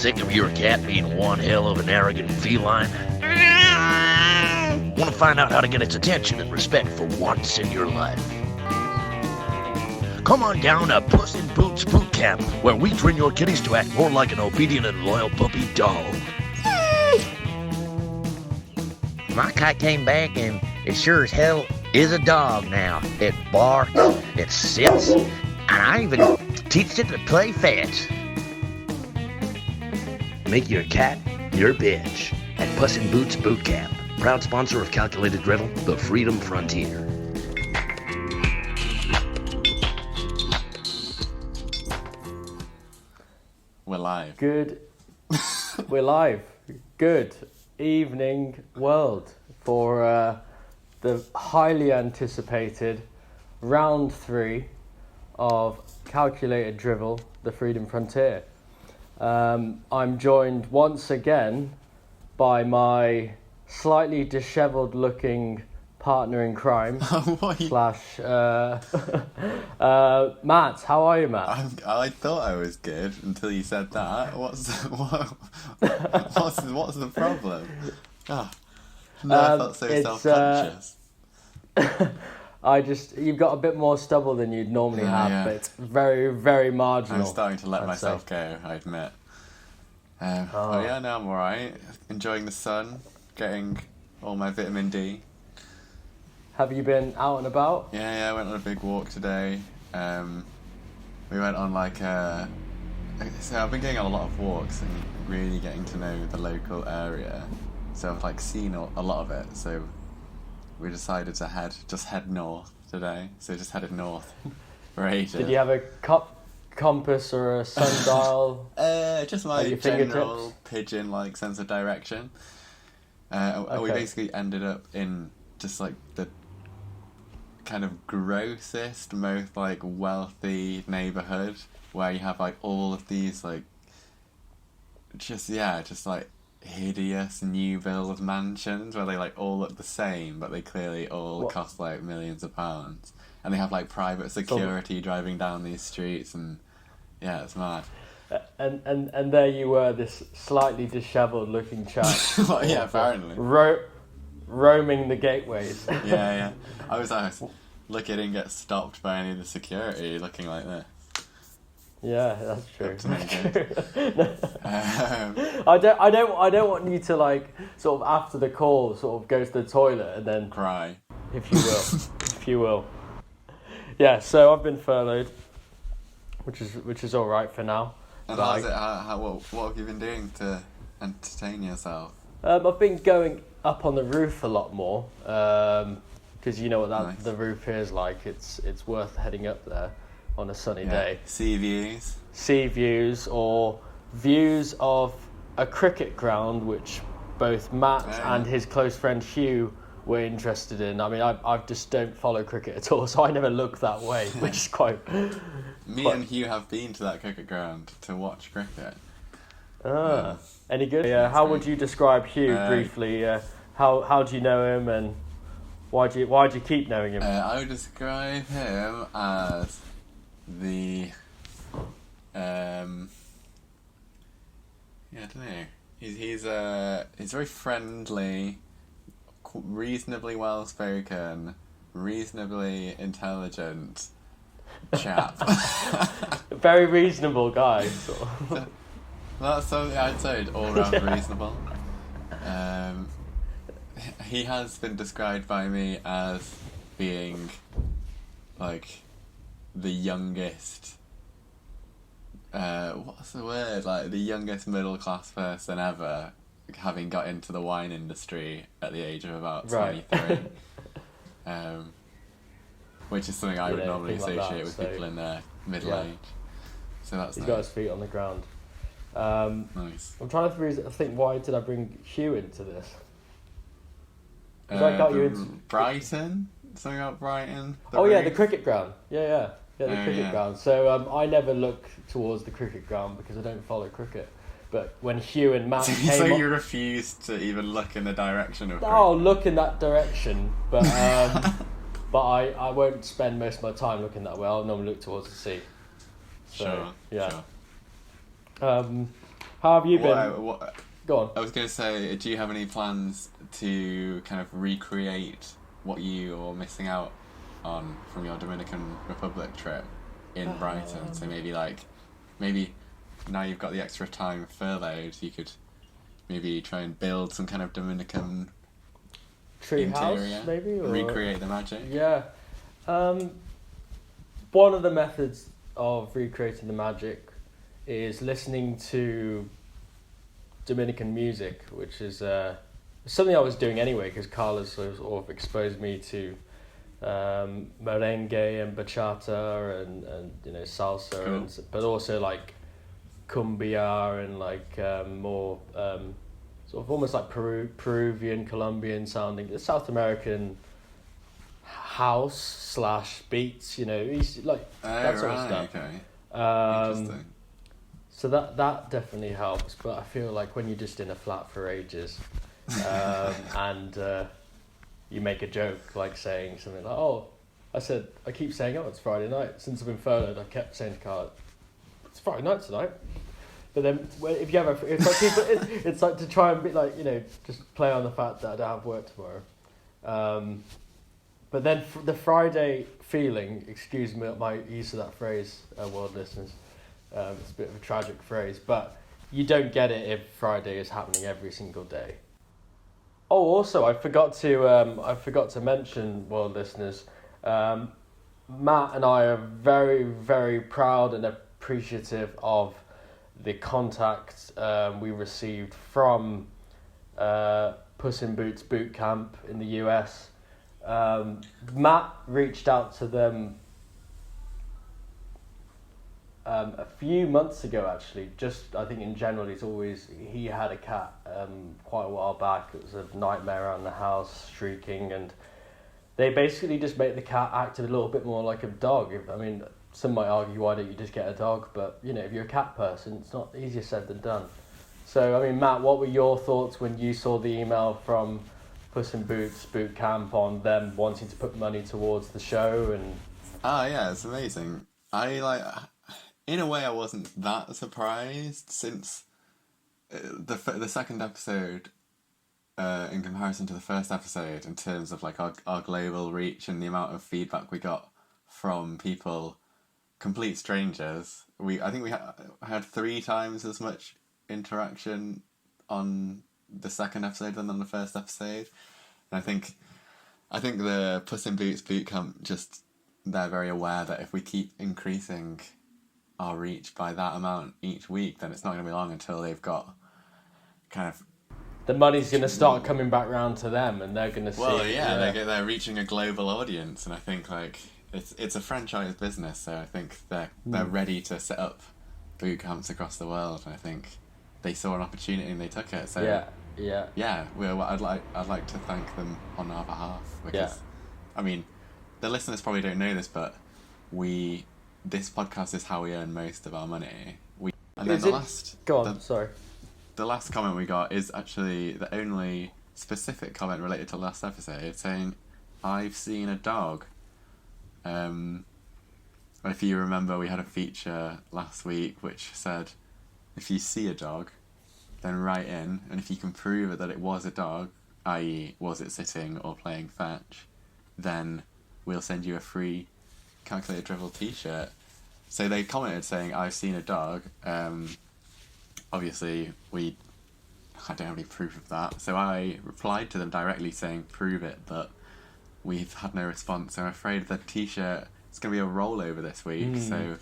sick of your cat being one hell of an arrogant feline? Want to find out how to get its attention and respect for once in your life? Come on down to Puss in Boots Boot Camp, where we train your kitties to act more like an obedient and loyal puppy dog. My cat came back and it sure as hell is a dog now. It barks, it sits, and I even teach it to play fetch. Make your cat your bitch at Puss in Boots Boot Camp. Proud sponsor of Calculated Drivel, the Freedom Frontier. We're live. We're live. Good evening, world, for the highly anticipated round 3 of Calculated Drivel, the Freedom Frontier. I'm joined once again by my slightly dishevelled looking partner in crime slash Matt. How are you, Matt? I thought I was good until you said that. What's the problem? Oh, I felt so self-conscious. You've got a bit more stubble than you'd normally have, but it's very, very marginal. I'm starting to let myself go, I admit. No, I'm alright. Enjoying the sun, getting all my vitamin D. Have you been out and about? Yeah, I went on a big walk today. We went on so I've been going on a lot of walks and really getting to know the local area. So I've seen a lot of it. So we decided to head north today. So just headed north for ages. Did you have a compass or a sundial? Just my general pigeon-like sense of direction. Okay. We basically ended up in just the kind of grossest, most wealthy neighborhood where you have all of these hideous new build mansions where they all look the same, but they clearly all cost millions of pounds, and they have private security driving down these streets, and yeah, it's mad. And there you were, this slightly dishevelled looking chap. Well, yeah, apparently. Roaming the gateways. Yeah. I was looking and get stopped by any of the security looking like this. Yeah, that's true. I don't want you to sort of after the call sort of go to the toilet and then cry, if you will. Yeah, so I've been furloughed, which is all right for now. And how's it? What have you been doing to entertain yourself? I've been going up on the roof a lot more, because you know what Nice. The roof here is like. It's worth heading up there on a sunny day. Sea views, or views of a cricket ground, which both Matt and his close friend Hugh were interested in. I mean, I just don't follow cricket at all, so I never look that way, which is quite... and Hugh have been to that cricket ground to watch cricket. Any good? Yeah. How would you describe Hugh briefly? How do you know him, and why do you keep knowing him? I would describe him as the I don't know. He's very friendly, reasonably well spoken, reasonably intelligent chap. Very reasonable guy. Sort of. That's something I'd say all round reasonable. He has been described by me as being the youngest. What's the word? The youngest middle class person ever, having got into the wine industry at the age of about 23. Which is something I would normally associate with people in their middle age. So that's He's got his feet on the ground. Nice. I'm trying to think, why did I bring Hugh into this? I got you into Brighton? Something about Brighton? The cricket ground. Yeah, the cricket ground. So I never look towards the cricket ground because I don't follow cricket. But when Hugh and Matt came so you refused to even look in the direction of cricket? I'll look in that direction, but but I won't spend most of my time looking that way. I'll normally look towards the sea. So, Sure. Yeah. Sure. How have you been? What, Go on. I was going to say, do you have any plans to kind of recreate what you were missing out on from your Dominican Republic trip in Brighton? So maybe now you've got the extra time furloughed, you could maybe try and build some kind of Dominican interior, Treehouse, maybe? Or... recreate the magic. Yeah. One of the methods of recreating the magic is listening to Dominican music, which is something I was doing anyway because Carlos sort of exposed me to merengue and bachata and salsa, cool. But also like cumbia and like more sort of almost like Peruvian, Colombian sounding, South American house / beats, like that sort of stuff. Okay. Interesting. So that definitely helps, but I feel like when you're just in a flat for ages, and you make a joke like saying something like, I keep saying, it's Friday night. Since I've been furloughed, I kept saying to Carl, it's Friday night tonight. But then if you have it's like people, it's like to try and be like, just play on the fact that I don't have work tomorrow. But then the Friday feeling, excuse me my use of that phrase, world listeners, it's a bit of a tragic phrase, but you don't get it if Friday is happening every single day. Oh, also, I forgot to mention, world listeners, Matt and I are very, very proud and appreciative of the contact we received from Puss in Boots boot camp in the US. Matt reached out to them a few months ago, actually. Just, I think in general, he had a cat quite a while back. It was a nightmare around the house, shrieking, and they basically just make the cat act a little bit more like a dog. Some might argue, why don't you just get a dog? But, if you're a cat person, it's not easier said than done. So, Matt, what were your thoughts when you saw the email from Puss in Boots boot camp on them wanting to put money towards the show? And yeah, it's amazing. In a way, I wasn't that surprised since the second episode, in comparison to the first episode, in terms of like our global reach and the amount of feedback we got from people, complete strangers. I think we had 3 times as much interaction on the second episode than on the first episode. And I think the Puss in Boots bootcamp, they're very aware that if we keep increasing our reach by that amount each week, then it's not going to be long until they've got kind of... The money's going to start coming back round to them, and they're going to see... Well, yeah, they're reaching a global audience, and I think like it's a franchise business, so I think they're ready to set up boot camps across the world, and I think they saw an opportunity and they took it. So yeah. I'd like to thank them on our behalf, because the listeners probably don't know this, but this podcast is how we earn most of our money. The last comment we got is actually the only specific comment related to last episode, saying, "I've seen a dog." If you remember, we had a feature last week which said, if you see a dog, then write in, and if you can prove that it was a dog, i.e. was it sitting or playing fetch, then we'll send you a free Calculated Drivel t-shirt. So they commented saying, "I've seen a dog." Obviously, I don't have any proof of that, so I replied to them directly saying, "Prove it," but we've had no response. So I'm afraid the t-shirt is going to be a rollover this week. So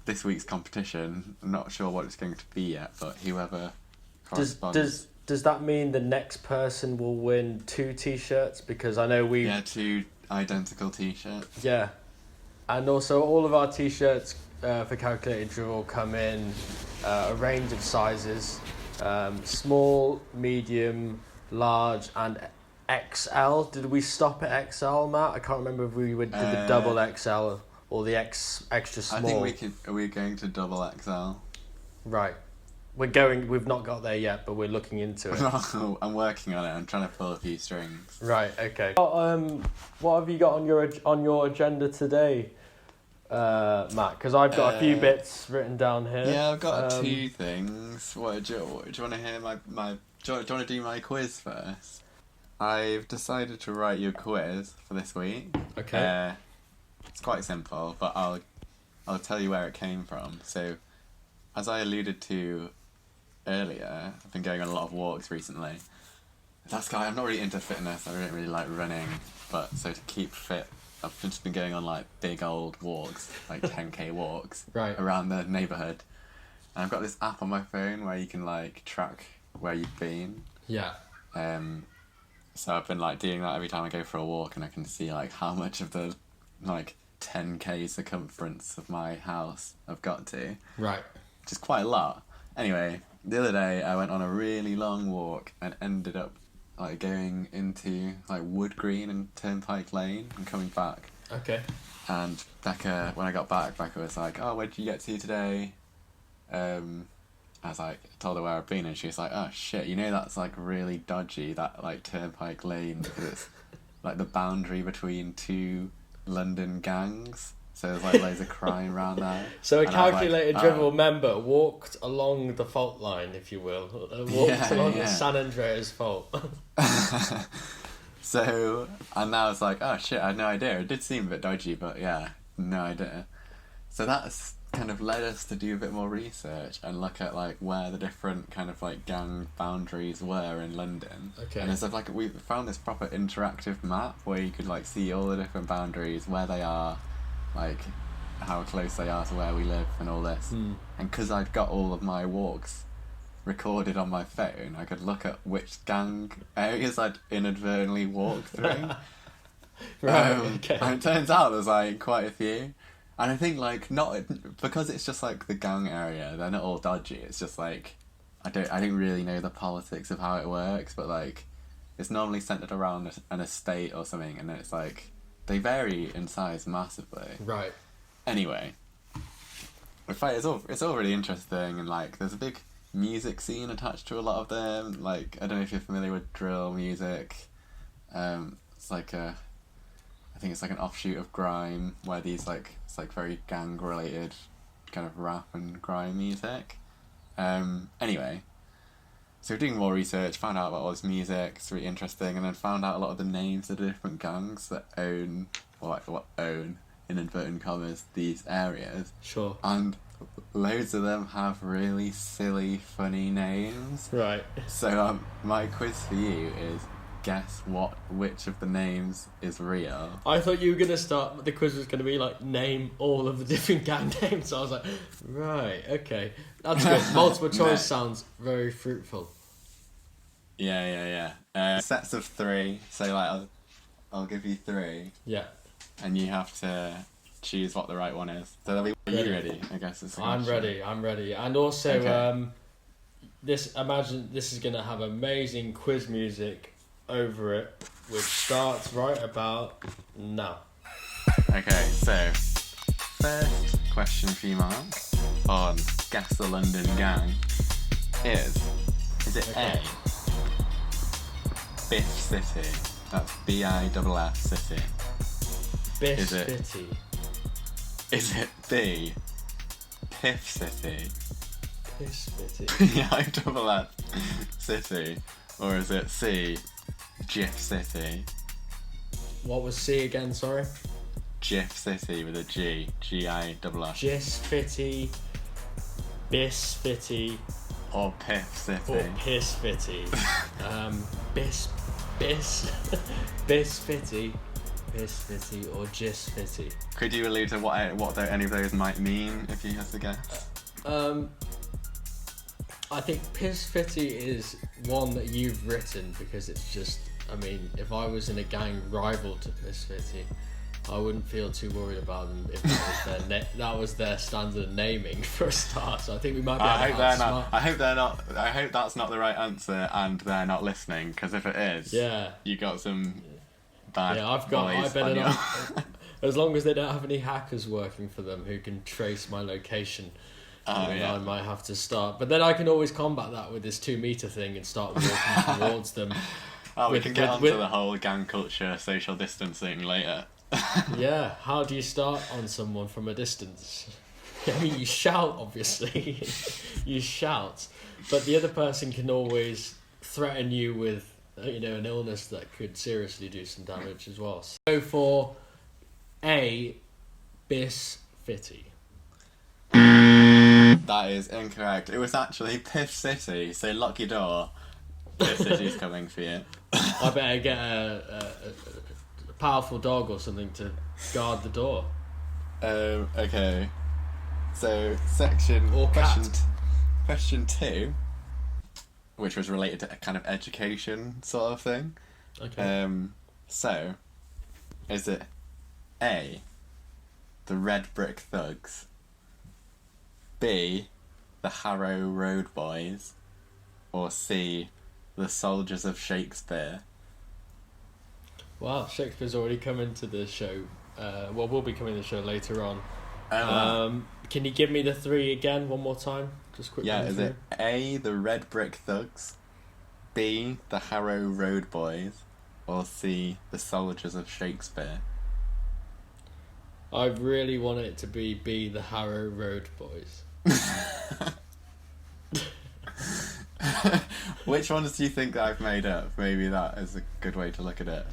this week's competition, I'm not sure what it's going to be yet, but whoever corresponds. Does that mean the next person will win 2 t-shirts? Because I know 2 identical t-shirts. Yeah. And also all of our t-shirts for Calculated Drivel come in a range of sizes. Small, medium, large and XL. Did we stop at XL, Matt? I can't remember if we did the double XL or the extra small. I think we're going to double XL. Right. We've not got there yet, but we're looking into it. I'm working on it. I'm trying to pull a few strings. Right, okay. What have you got on your agenda today? Matt? Because I've got a few bits written down here. Yeah, I've got two things. What do you want to hear? Do you want to do my quiz first? I've decided to write you a quiz for this week. Okay. It's quite simple, but I'll tell you where it came from. So, as I alluded to earlier, I've been going on a lot of walks recently. I'm not really into fitness. I don't really like running, but so to keep fit, I've just been going on like big old walks, like 10k walks, Right. around the neighbourhood. And I've got this app on my phone where you can like track where you've been. Yeah. So I've been like doing that every time I go for a walk, and I can see like how much of the like 10k circumference of my house I've got to. Right. Which is quite a lot. Anyway, the other day I went on a really long walk and ended up like going into like Wood Green and Turnpike Lane and coming back. Okay. And Becca, when I got back, Becca was like, "Oh, where did you get to today?" I was like, told her where I'd been, and she was like, "Oh shit, you know that's like really dodgy, that like Turnpike Lane, because it's like the boundary between two London gangs. So there's like loads of crime around there." So a And I was like, calculated "Oh." Drivel member walked along the fault line, if you will. Walked along the San Andreas fault. So, and now it's like, oh shit, I had no idea. It did seem a bit dodgy, but yeah, no idea. So that's kind of led us to do a bit more research and look at like where the different kind of like gang boundaries were in London. Okay. And it's like we found this proper interactive map where you could like see all the different boundaries, where they are, like how close they are to where we live and all this. And because I'd got all of my walks recorded on my phone, I could look at which gang areas I'd inadvertently walked through. Right, okay. And it turns out there's like quite a few. And I think like not because it's just like the gang area, they're not all dodgy. It's just like I don't really know the politics of how it works, but like it's normally centered around an estate or something, and it's like they vary in size massively. Right. Anyway, it's all really interesting, and like there's a big music scene attached to a lot of them. Like I don't know if you're familiar with drill music. It's like I think it's like an offshoot of grime, where these like it's like very gang related kind of rap and grime music. Anyway, so doing more research, found out about all this music. It's really interesting, and then found out a lot of the names of the different gangs that own in inverted commas these areas. Sure. And loads of them have really silly, funny names. Right. So my quiz for you is guess which of the names is real. I thought you were going to start, the quiz was going to be like, name all of the different gang names. So I was like, right, okay. That's good. Multiple choice sounds very fruitful. Yeah. Sets of 3. So like I'll give you 3. Yeah. And you have to choose what the right one is. So are you ready? I guess it's. I'm ready. And also, Okay. imagine this is going to have amazing quiz music over it, which starts right about now. Okay, so first question for you, Mark, on Guess the London Gang is it Okay. A, Biff City? That's Biff City. Biff Is it- City. Is it B, Piff City? Piss City. Biff City? Or is it C, Jiff City? What was C again, sorry? Jiff City with a G, Giff. Jis Fitty, Bis Fitty, Or Piff City? or Piss Fitty. Bis Fitty, Piss Fitty, or Jis Fitty. Could you allude to what any of those might mean if you had to guess? I think Piss Fitty is one that you've written because it's just, I mean, if I was in a gang rival to Piss Fitty, I wouldn't feel too worried about them if that was their standard naming for a start. So I think we might be able to outsmart. I hope that's not the right answer, and they're not listening. Because if it is, Yeah. you got some bad. Yeah, I boys better on not. As long as they don't have any hackers working for them who can trace my location. I might have to start, but then I can always combat that with this 2-meter thing and start walking towards them. We can get onto the whole gang culture, social distancing later. Yeah, how do you start on someone from a distance? I mean, you shout, obviously. You shout. But the other person can always threaten you with, an illness that could seriously do some damage as well. So go for A, Bis Fitty. That is incorrect. It was actually Piff City, so lock your door. Piff City's coming for you. I better get a powerful dog or something to guard the door. Okay. So, Or cat. question 2, which was related to a kind of education sort of thing. Okay. So, is it A, the Red Brick Thugs, B, the Harrow Road Boys, or C, the Soldiers of Shakespeare? Wow, Shakespeare's already come into the show. Will be coming to the show later on. Oh, Can you give me the 3 again one more time? Just quickly. yeah, is it A, the Red Brick Thugs, B, the Harrow Road Boys, or C, the Soldiers of Shakespeare? I really want it to be B, the Harrow Road Boys. Which ones do you think that I've made up? Maybe that is a good way to look at it.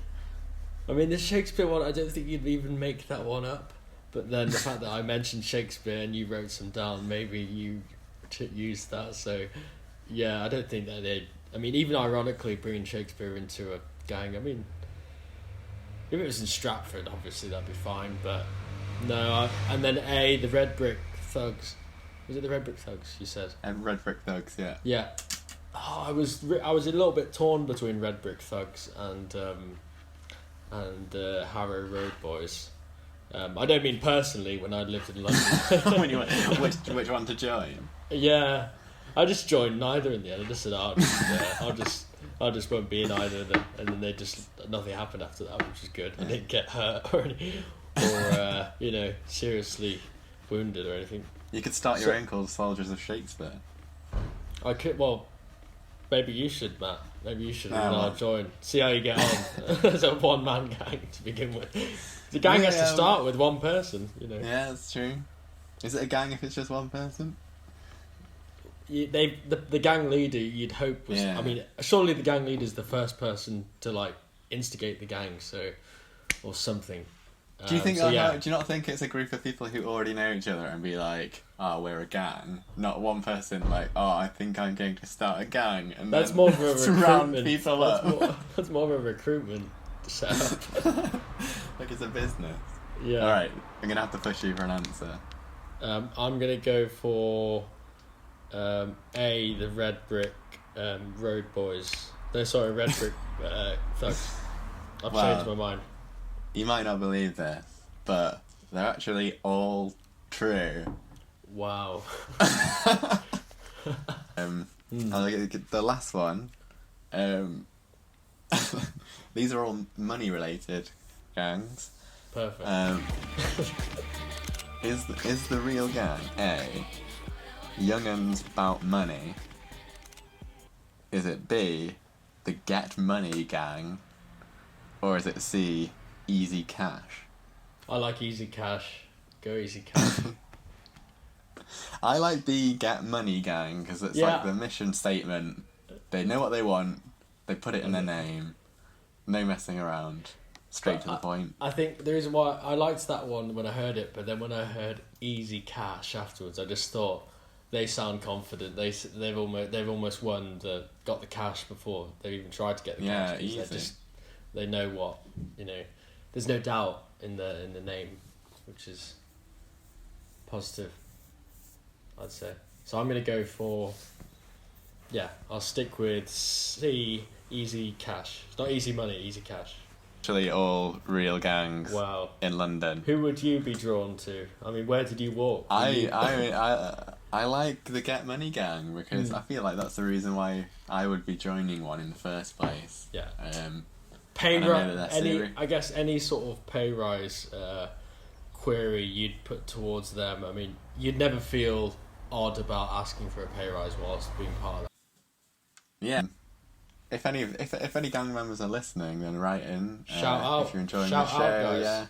I mean, the Shakespeare one, I don't think you'd even make that one up. But then the fact that I mentioned Shakespeare and you wrote some down, maybe you used that. So, yeah, I don't think that they'd... I mean, even ironically, bringing Shakespeare into a gang, I mean, if it was in Stratford, obviously that'd be fine. But no, and then A, the Red Brick Thugs. Was it the Red Brick Thugs, you said? And Red Brick Thugs, yeah. Yeah. Oh, I was a little bit torn between Red Brick Thugs and Harrow Road Boys. I don't mean personally when I lived in London. When you went, which one to join? Yeah, I just joined neither in the end. I just said, I just won't be in either of them, and then nothing happened after that, which is good. I didn't get hurt or seriously wounded or anything. You could start your own called Soldiers of Shakespeare. I could. Well, maybe you should, Matt. Maybe you should, and well. I'll join. See how you get on. As a one-man gang to begin with. The gang has to start with one person, Yeah, that's true. Is it a gang if it's just one person? The gang leader, you'd hope was. Yeah. I mean, surely the gang leader is the first person to instigate the gang, or something. Do you think? Do do you not think it's a group of people who already know each other and be like, "Oh, we're a gang," not one person like, "Oh, I think I'm going to start a gang," and that's then more of a round recruitment. people up. That's more of a recruitment setup. Like it's a business. Yeah. All right, I'm gonna have to push you for an answer. I'm gonna go for A, the Red Brick Road Boys. No, sorry, Red Brick Thugs. I've changed my mind. You might not believe this, but they're actually all true. Wow. The last one. These are all money-related gangs. Perfect. Is the real gang A, Young Uns About Money? Is it B, the Get Money Gang? Or is it C, Easy Cash? I like Easy Cash. Go Easy Cash. I like the Get Money Gang because it's like the mission statement. They know what they want. They put it in their name. No messing around. Straight to the point. I think the reason why I liked that one when I heard it, but then when I heard Easy Cash afterwards, I just thought they sound confident. They've almost won got the cash before they've even tried to get the cash. Yeah, easy. They know what There's no doubt in the name, which is positive, I'd say. So I'm going to go for, I'll stick with C, Easy Cash. It's not Easy Money, Easy Cash. Actually, all real gangs. Wow. In London. Who would you be drawn to? I mean, where did you walk? I like the Get Money Gang because I feel like that's the reason why I would be joining one in the first place. Yeah. I guess any sort of pay rise query you'd put towards them. I mean, you'd never feel odd about asking for a pay rise whilst being part of that. Yeah. If any gang members are listening, then write in. Shout out. If you're enjoying Shout the show, out, guys. yeah.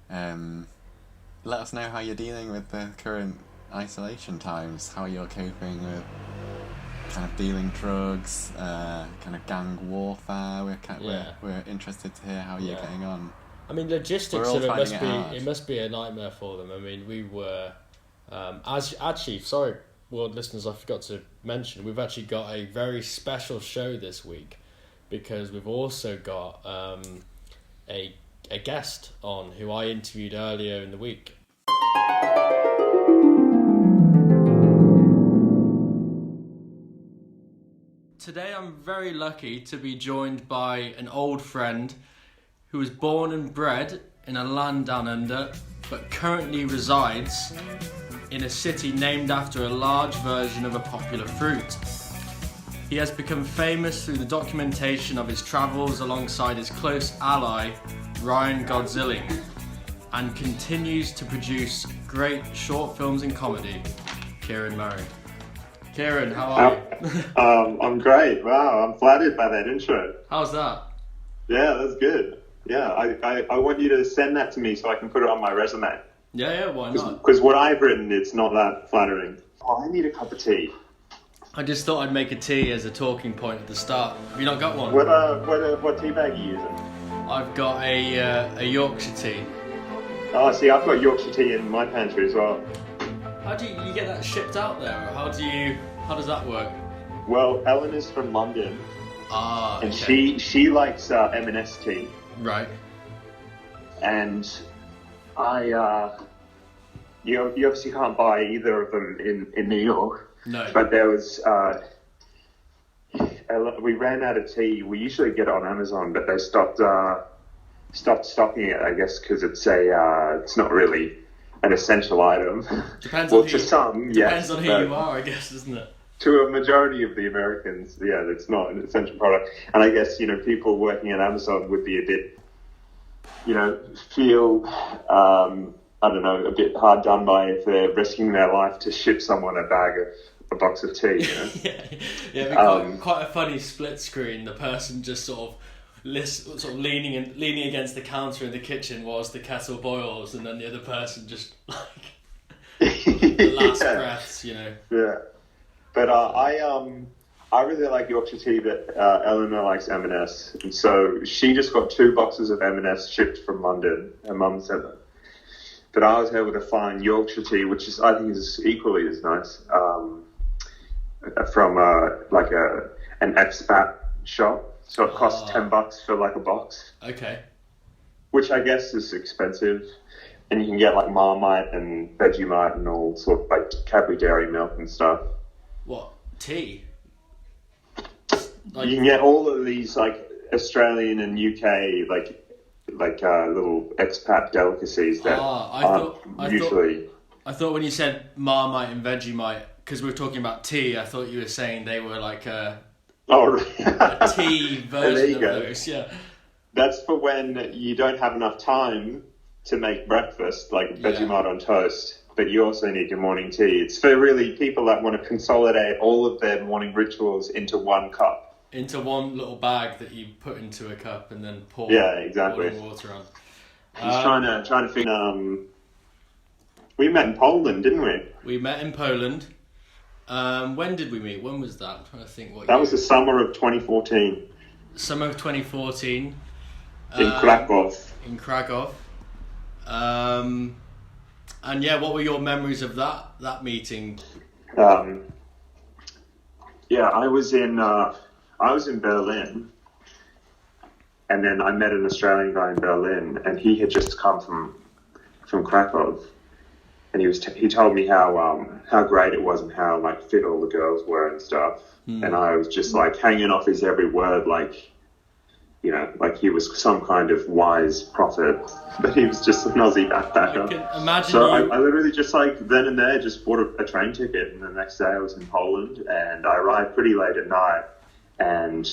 Let us know how you're dealing with the current isolation times, how you're coping with kind of dealing drugs, kind of gang warfare. We're interested to hear how you're getting on. I mean, logistics of it must be a nightmare for them. I mean, we were world listeners, I forgot to mention, we've actually got a very special show this week because we've also got a guest on who I interviewed earlier in the week. Today I'm very lucky to be joined by an old friend who was born and bred in a land down under, but currently resides in a city named after a large version of a popular fruit. He has become famous through the documentation of his travels alongside his close ally, Ryan Godzilling, and continues to produce great short films and comedy, Kieran Murray. Kieran, how are you? I'm great. Wow, I'm flattered by that intro. How's that? Yeah, that's good. Yeah, I want you to send that to me so I can put it on my resume. Yeah, why not? Because what I've written, it's not that flattering. Oh, I need a cup of tea. I just thought I'd make a tea as a talking point at the start. Have you not got one? What tea bag are you using? I've got a Yorkshire tea. Oh, see, I've got Yorkshire tea in my pantry as well. How do you get that shipped out there? Or how does that work? Well, Ellen is from London. Ah, and okay. she likes M&S tea. Right. And you obviously can't buy either of them in New York. No. But there was we ran out of tea. We usually get it on Amazon, but they stopped stocking it, I guess, because it's not really an essential item. Depends well, on to some, depends yes, on who you are, I guess, doesn't it? To a majority of the Americans, yeah, it's not an essential product. And I guess, people working at Amazon would be a bit, feel, a bit hard done by if they're risking their life to ship someone a box of tea, it'd be quite a funny split screen. The person just sort of leaning against the counter in the kitchen whilst the kettle boils, and then the other person just the last breaths, Yeah. But I really like Yorkshire tea, but Eleanor likes M&S, and so she just got 2 boxes of M&S shipped from London. Her mum sent them, but I was able to find Yorkshire tea, which I think is equally as nice, from an expat shop. So it costs $10 for a box. Okay. Which I guess is expensive. And you can get Marmite and Vegemite and all sort of Cadbury Dairy Milk and stuff. What? Tea? You can get all of these Australian and UK little expat delicacies that I thought when you said Marmite and Vegemite, because we were talking about tea, I thought you were saying they were a tea version of those. Yeah. That's for when you don't have enough time to make breakfast, Vegemite on toast, but you also need your morning tea. It's for really people that want to consolidate all of their morning rituals into one cup. Into one little bag that you put into a cup and then pour boiling water on. He's trying to figure. We met in Poland, didn't we? We met in Poland. When did we meet? When was that? I'm trying to think what. That was the summer of 2014. Summer of 2014. In Krakow. In Krakow. And what were your memories of that meeting? I was in Berlin, and then I met an Australian guy in Berlin, and he had just come from Krakow, and he told me how great it was and how fit all the girls were and stuff, and I was just hanging off his every word, he was some kind of wise prophet, but he was just an Aussie backpacker. I can imagine. So I literally just then and there just bought a train ticket, and the next day I was in Poland, and I arrived pretty late at night, and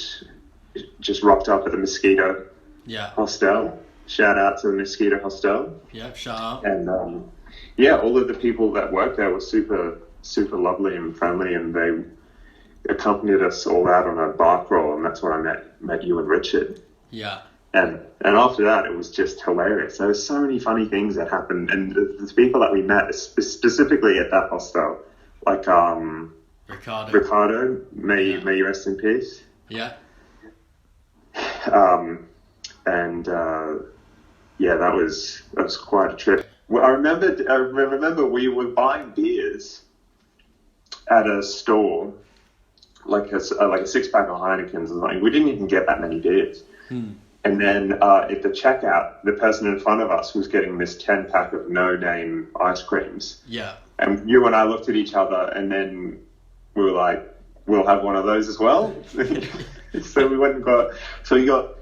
just rocked up at the Mosquito Hostel. Shout out to the Mosquito Hostel. Yeah, shout out. And all of the people that worked there were super, super lovely and friendly, and they accompanied us all out on a bar crawl, and that's where I met you and Richard. Yeah. And after that, it was just hilarious. There were so many funny things that happened, and the people that we met, specifically at that hostel, like Ricardo, may you rest in peace. Yeah. That was quite a trip. Well, I remember we were buying beers at a store, like a 6-pack of Heineken's or something. We didn't even get that many beers. And then at the checkout, the person in front of us was getting this 10-pack of no-name ice creams. Yeah. And you and I looked at each other, and then we were like, we'll have one of those as well. So we went and got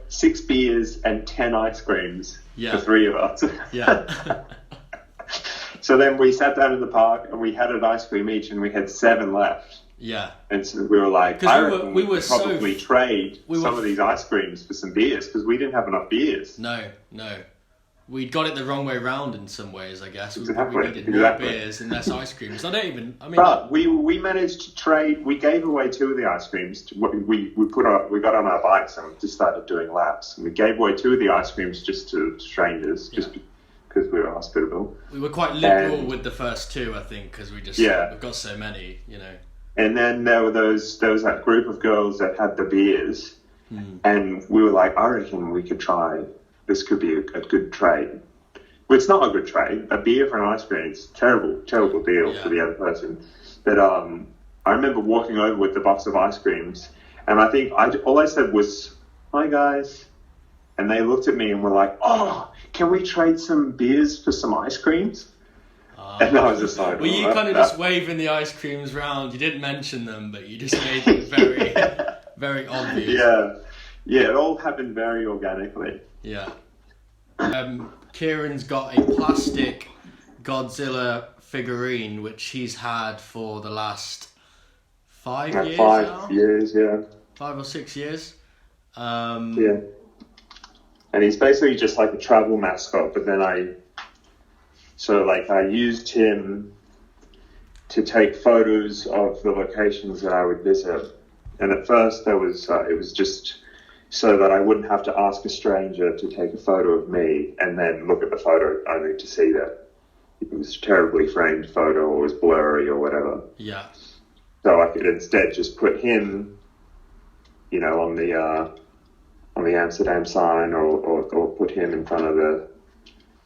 6 beers and 10 ice creams for 3 of us. Yeah. So then we sat down in the park and we had an ice cream each, and we had 7 left. Yeah. And so we were like, I reckon we could probably trade some of these ice creams for some beers, because we didn't have enough beers. No. We got it the wrong way round in some ways, I guess. Exactly. We needed more beers and less ice creams. But we managed to trade. We gave away 2 of the ice creams. We got on our bikes and just started doing laps. And we gave away 2 of the ice creams just to strangers, just because we were hospitable. We were quite liberal with the first 2, I think, because we've got so many, you know. And then there was that group of girls that had the beers, and we were like, I reckon we could try. This could be a good trade. Well, it's not a good trade. A beer for an ice cream is a terrible deal for the other person. But I remember walking over with the box of ice creams, and I think all I said was, "Hi guys," and they looked at me and were like, "Oh, can we trade some beers for some ice creams?" And I was just like, were you kind of just waving the ice creams round? You didn't mention them, but you just made them very, very obvious. Yeah, it all happened very organically. Yeah. Kieran's got a plastic Godzilla figurine, which he's had for the last 5 years 5 now? years, yeah. 5 or 6 years. Yeah. And he's basically just like a travel mascot, but then I used him to take photos of the locations that I would visit. And at first it was just so that I wouldn't have to ask a stranger to take a photo of me and then look at the photo only to see that it was a terribly framed photo or was blurry or whatever. Yeah. So I could instead just put him, on the Amsterdam sign or put him in front of the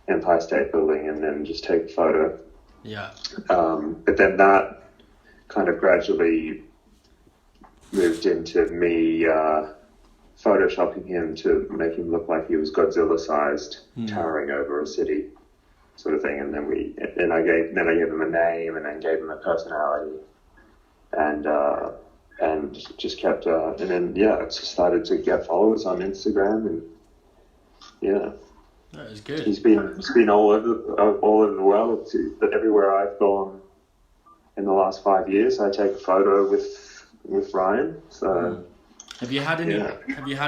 Empire State Building and then just take a photo. Yeah. But then that kind of gradually moved into me photoshopping him to make him look like he was Godzilla-sized, towering over a city, sort of thing. And then I gave him a name and then gave him a personality, and just kept and then it just started to get followers on Instagram, and that is good. He's been all over the world. But everywhere I've gone in the last 5 years, I take a photo with Ryan. So have you had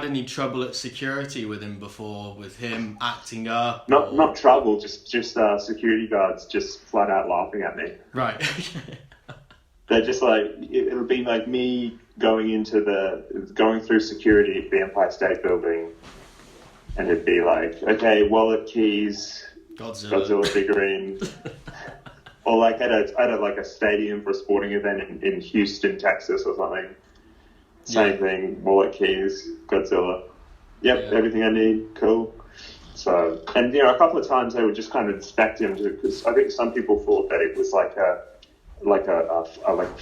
any trouble at security with him before? With him acting up? Not trouble, just security guards just flat out laughing at me. Right. They're just like, it'll be like me going through security at the Empire State Building. And it'd be like, okay, wallet, keys, Godzilla figurine. Or like at a stadium for a sporting event in Houston, Texas or something. Same thing, wallet, keys, Godzilla. Yep, everything I need, cool. So, and a couple of times they would just kind of inspect him because I think some people thought that it was like a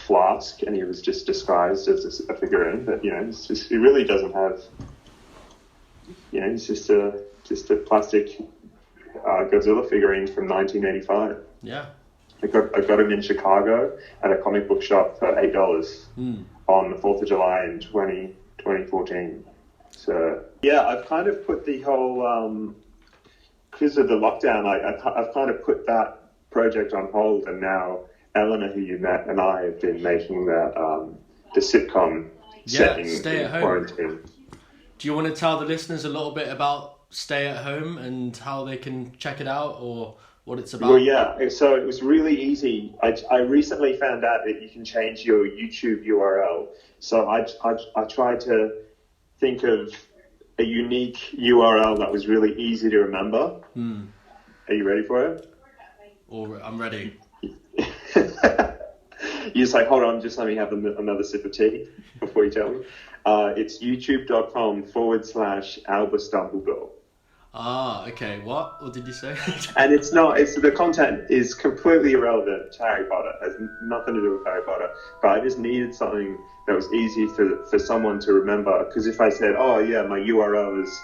flask and he was just disguised as a figurine, but he really doesn't have. It's just a plastic Godzilla figurine from 1985. Yeah. I got him in Chicago at a comic book shop for $8 on the 4th of July in 2014. So I've kind of put the whole because of the lockdown. I've kind of put that project on hold, and now Eleanor, who you met, and I have been making the sitcom set in quarantine. Do you want to tell the listeners a little bit about Stay at Home and how they can check it out or what it's about? Well, so it was really easy. I recently found out that you can change your YouTube URL. So I tried to think of a unique URL that was really easy to remember. Are you ready for it? I'm ready. You just like, hold on, just let me have another sip of tea before you tell me. It's youtube.com/Albus Dumbledore. Ah, okay. What did you say? And the content is completely irrelevant to Harry Potter. It has nothing to do with Harry Potter. But I just needed something that was easy for someone to remember. Because if I said, oh yeah, my URL is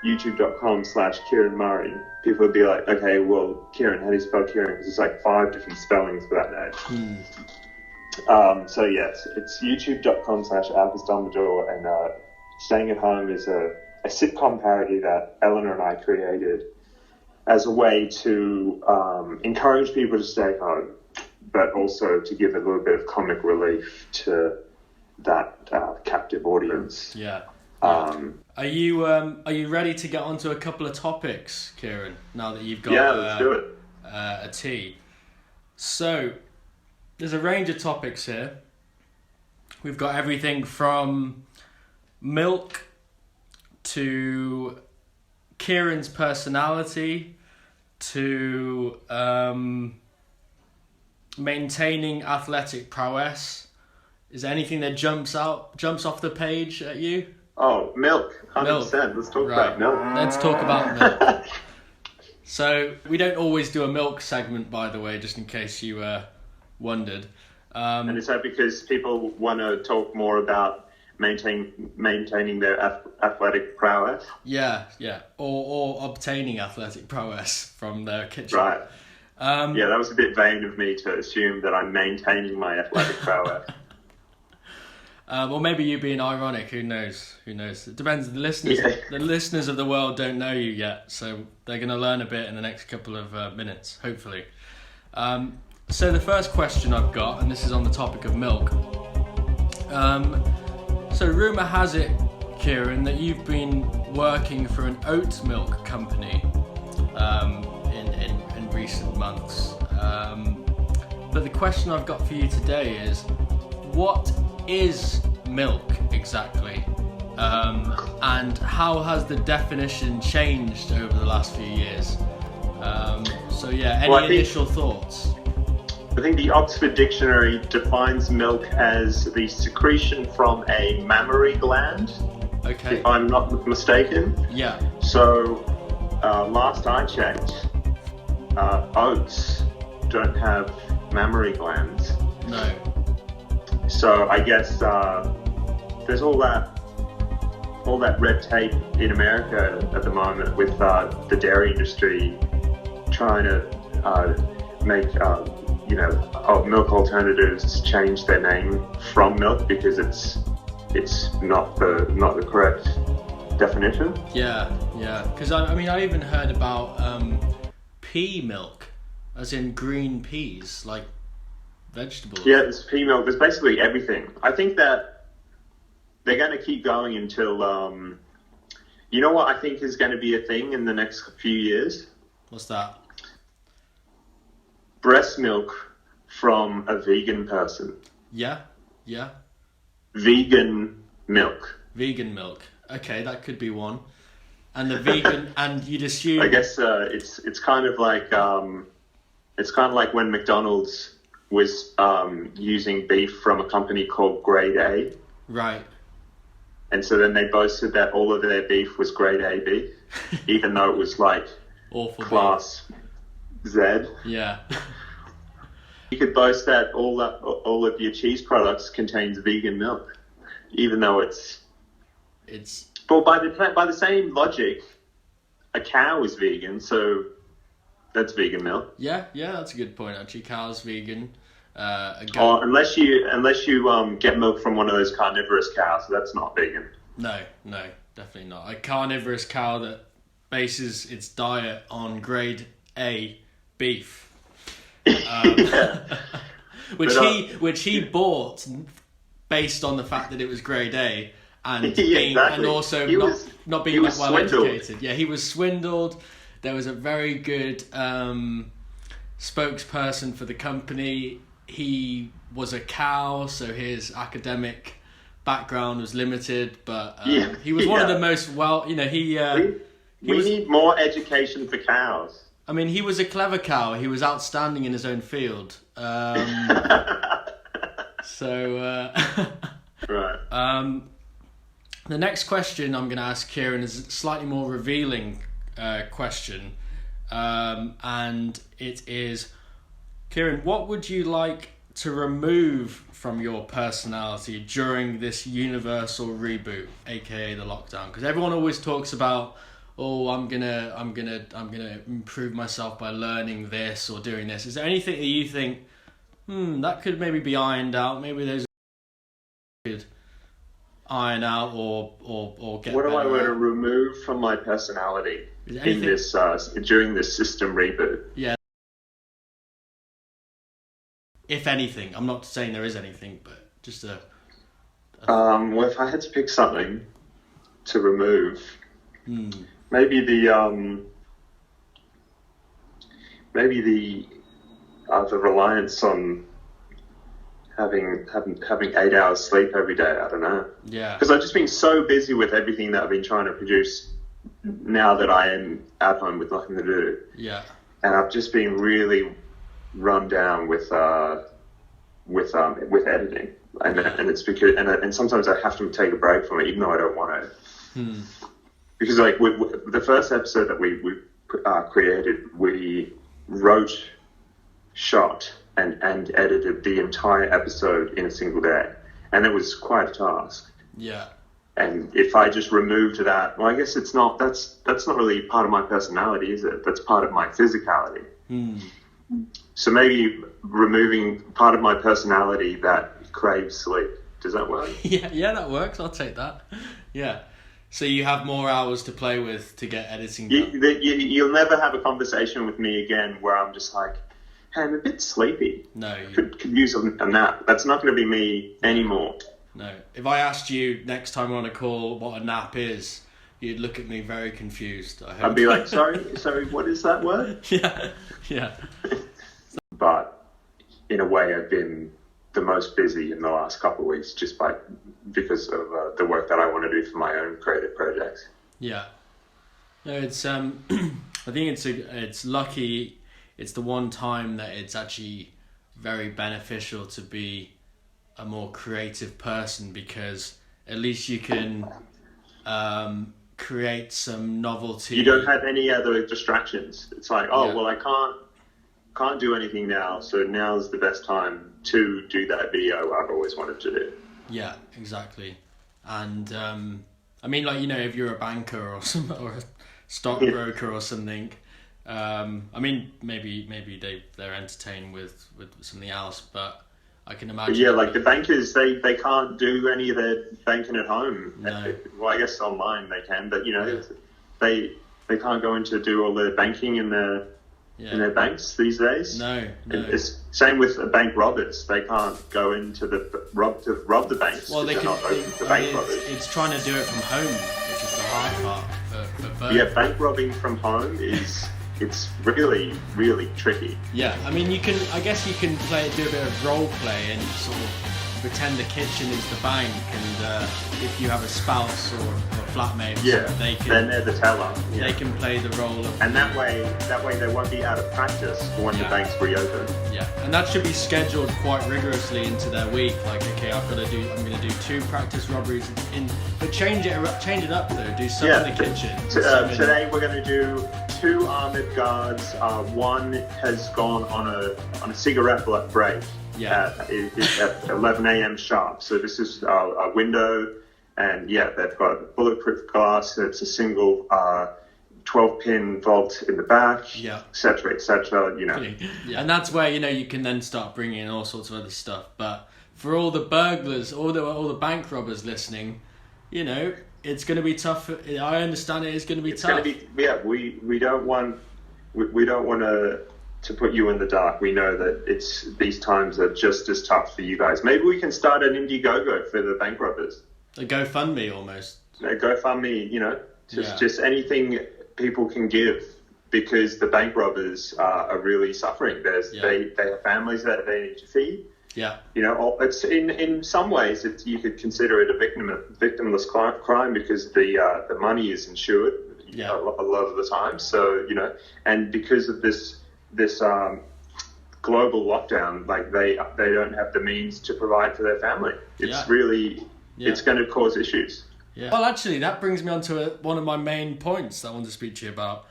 youtube.com/Kieran Murray, people would be like, okay, well, Kieran, how do you spell Kieran? Because there's like 5 different spellings for that name. So yes, it's youtube.com/Albus Dumbledore, and Staying at Home is a sitcom parody that Eleanor and I created as a way to encourage people to stay home, but also to give a little bit of comic relief to that captive audience. Yeah. Are you ready to get onto a couple of topics, Kieran? Now that you've got let's do it. A tea. So there's a range of topics here. We've got everything from milk to Kieran's personality to maintaining athletic prowess. Is there anything that jumps off the page at you? Oh, milk, 100%. Let's talk about milk. Let's talk about milk. So we don't always do a milk segment, by the way, just in case you wondered. And is that because people want to talk more about maintaining their athletic prowess? Yeah, or obtaining athletic prowess from their kitchen. Right. That was a bit vain of me to assume that I'm maintaining my athletic prowess. Or maybe you being ironic. Who knows? It depends. The listeners of the world don't know you yet, so they're going to learn a bit in the next couple of minutes, hopefully. So the first question I've got, and this is on the topic of milk. So rumour has it, Kieran, that you've been working for an oat milk company in recent months. But the question I've got for you today is, what is milk exactly? And how has the definition changed over the last few years? Any initial thoughts? I think the Oxford Dictionary defines milk as the secretion from a mammary gland, if I'm not mistaken. Yeah. So, last I checked, oats don't have mammary glands. No. So I guess there's all that red tape in America at the moment with the dairy industry trying to make milk alternatives change their name from milk because it's not the correct definition. Yeah. Because I even heard about pea milk, as in green peas, like vegetables. Yeah, it's pea milk. There's basically everything. I think that they're going to keep going until you know what I think is going to be a thing in the next few years? What's that? Breast milk from a vegan person. Yeah. Vegan milk. Okay, that could be one. And the vegan, and you'd assume. I guess it's kind of like when McDonald's was using beef from a company called Grade A. Right. And so then they boasted that all of their beef was Grade A beef, even though it was like awful class beef. Z. Yeah. You could boast that all of your cheese products contains vegan milk, even though it's. Well, by the same logic, a cow is vegan, so that's vegan milk. Yeah, that's a good point. Actually, cow's vegan. Unless you get milk from one of those carnivorous cows, so that's not vegan. No, definitely not. A carnivorous cow that bases its diet on Grade A beef. Which he bought based on the fact that it was Grade A and and also not being that well educated. Yeah, he was swindled. There was a very good spokesperson for the company. He was a cow, so his academic background was limited, but Yeah, he was one of yeah. the most We need more education for cows. I mean, he was a clever cow. He was outstanding in his own field. Right. The next question I'm going to ask Kieran is a slightly more revealing question. And it is, Kieran, what would you like to remove from your personality during this universal reboot, aka the lockdown? Because everyone always talks about, I'm gonna improve myself by learning this or doing this. Is there anything that you think, that could maybe be ironed out? Maybe there's could iron out or get. What do I better want to at? remove from my personality Is there in anything- this during this system reboot? Yeah. If anything, I'm not saying there is anything, but just a. Well, if I had to pick something to remove, maybe the reliance on having 8 hours sleep every day. I don't know. Yeah. Because I've just been so busy with everything that I've been trying to produce now that I am at home with nothing to do. Yeah. And I've just been really run down with editing, and it's because and sometimes I have to take a break from it, even though I don't want to. Because like the first episode that we created, we wrote, shot, and edited the entire episode in a single day, and it was quite a task. Yeah. And if I just removed that, well, I guess it's not. That's not really part of my personality, is it? That's part of my physicality. So maybe removing part of my personality that craves sleep. Does that work? Yeah, that works. I'll take that. Yeah. So you have more hours to play with to get editing done. You'll never have a conversation with me again where I'm just like, hey, I'm a bit sleepy. No. Could use a nap. That's not going to be me anymore. No. If I asked you next time on a call what a nap is, you'd look at me very confused. I'd be like, sorry, what is that word? Yeah. But in a way, I've been the most busy in the last couple of weeks because of the work that I want to do for my own creative projects. Yeah. No, it's I think it's lucky. It's the one time that it's actually very beneficial to be a more creative person, because at least you can create some novelty. You don't have any other distractions. It's like, Yeah. well, I can't do anything now, so now's the best time to do that video I've always wanted to do. Yeah, exactly. And I mean, like, if you're a banker or a stockbroker or something, I mean, maybe they're entertained with something else, but I can imagine. But yeah, like the bankers, they can't do any of their banking at home. No. Well, I guess online they can, but they can't go in to do all their banking in their banks these days. No. It's same with bank robbers. They can't go into to rob the banks. Well, they they're can. not open for bank robbers. It's trying to do it from home, which is the hard part for both. Yeah, bank robbing from home it's really, really tricky. Yeah, I mean, I guess you can do a bit of role play and sort of pretend the kitchen is the bank, and if you have a spouse or flatmate, then they're the teller. Yeah. They can play the role of. And that way they won't be out of practice for when the banks reopen. Yeah, and that should be scheduled quite rigorously into their week. Like, okay, I'm going to do 2 practice robberies but change it up though. Do some in the kitchen. Today we're going to do 2 armored guards. One has gone on a cigarette break. Yeah. At 11 a.m. sharp. So this is a window, and they've got bulletproof glass. It's a single 12-pin vault in the back, etc., etc. And that's where you can then start bringing in all sorts of other stuff. But for all the burglars, all the bank robbers listening, it's going to be tough. I understand it's going to be tough. We don't want to put you in the dark. We know that these times are just as tough for you guys. Maybe we can start an Indiegogo for the bank robbers. A GoFundMe almost. A GoFundMe, just anything people can give, because the bank robbers are really suffering. They have families that they need to feed, Yeah. You know, it's in some ways you could consider it a victimless crime because the money is insured Yeah. a lot of the time. So, you know, and because of this global lockdown, like they don't have the means to provide for their family. It's really it's going to cause issues. Yeah. Well, actually, that brings me on to one of my main points that I want to speak to you about.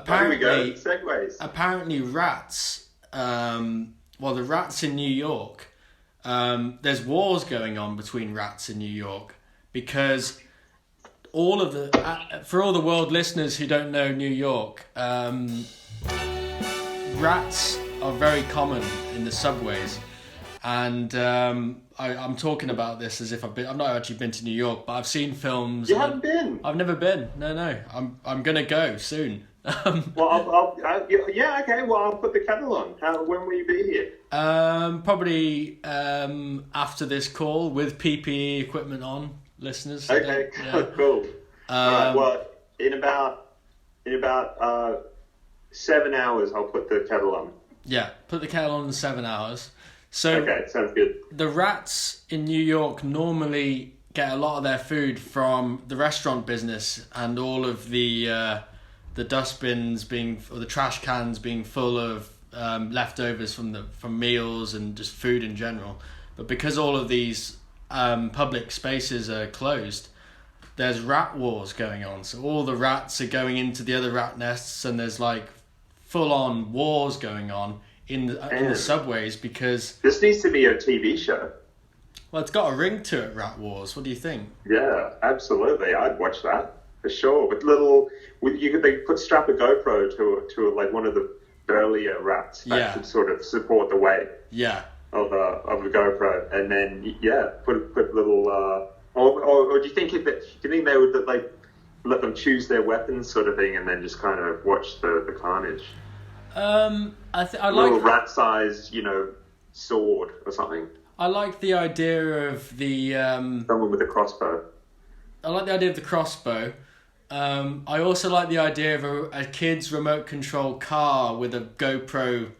Here we go. Segues. Apparently, rats. The rats in New York. There's wars going on between rats in New York because for all the world listeners who don't know New York, rats are very common in the subways, and I'm talking about this as if I've not actually been to New York, but I've seen films. You haven't been? I've never been. No. I'm gonna go soon. Well, okay. Well, I'll put the kettle on. When will you be here? Probably after this call with PPE equipment on, listeners. Okay, cool. All right. Well, in about 7 hours, I'll put the kettle on. Yeah, put the kettle on in 7 hours. So okay, sounds good. The rats in New York normally get a lot of their food from the restaurant business and all of the dustbins or the trash cans being full of leftovers from meals and just food in general. But because all of these public spaces are closed, there's rat wars going on. So all the rats are going into the other rat nests, and there's like full-on wars going on in the subways because this needs to be a TV show. Well, it's got a ring to it, Rat Wars. What do you think? Yeah, absolutely. I'd watch that for sure. They could strap a GoPro to like one of the burlier rats that could sort of support the weight. Yeah. Of a GoPro, and then put little. Or do you think they would like let them choose their weapons, sort of thing, and then just kind of watch the carnage? I like little rat-sized, sword or something. I like the idea of the someone with a crossbow. I like the idea of the crossbow. I also like the idea of a kid's remote control car with a GoPro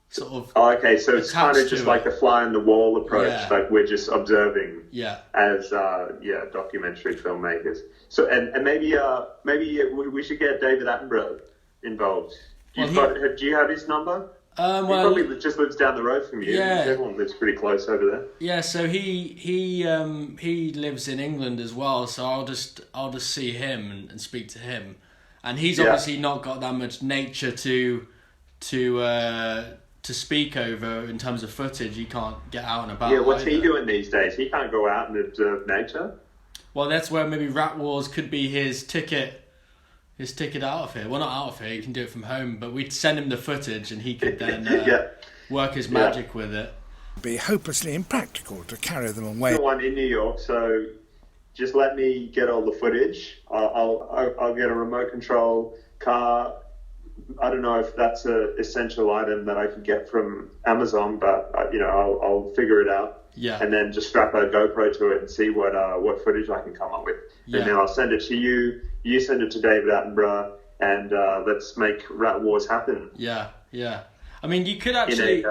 sort of. Oh, okay, so it's kind of just like the fly on the wall approach, like we're just observing. Yeah. As documentary filmmakers. So and maybe we should get David Attenborough involved. Do you have his number? He probably just lives down the road from you. Yeah. Everyone lives pretty close over there. Yeah, so he lives in England as well, so I'll just see him and speak to him. And he's obviously not got that much nature to speak over in terms of footage. He can't get out and about. Yeah, what's he doing these days? He can't go out and observe nature? Well, that's where maybe Rat Wars could be his ticket out of here. Well, not out of here, he can do it from home, but we'd send him the footage and he could then work his magic with it. It'd be hopelessly impractical to carry them away. The one in New York, so just let me get all the footage. I'll get a remote control car. I don't know if that's an essential item that I could get from Amazon, but I'll figure it out. Yeah. And then just strap a GoPro to it and see what footage I can come up with. Yeah. And then I'll send it to you. You send it to David Attenborough, and let's make Rat Wars happen. Yeah. I mean, you could actually.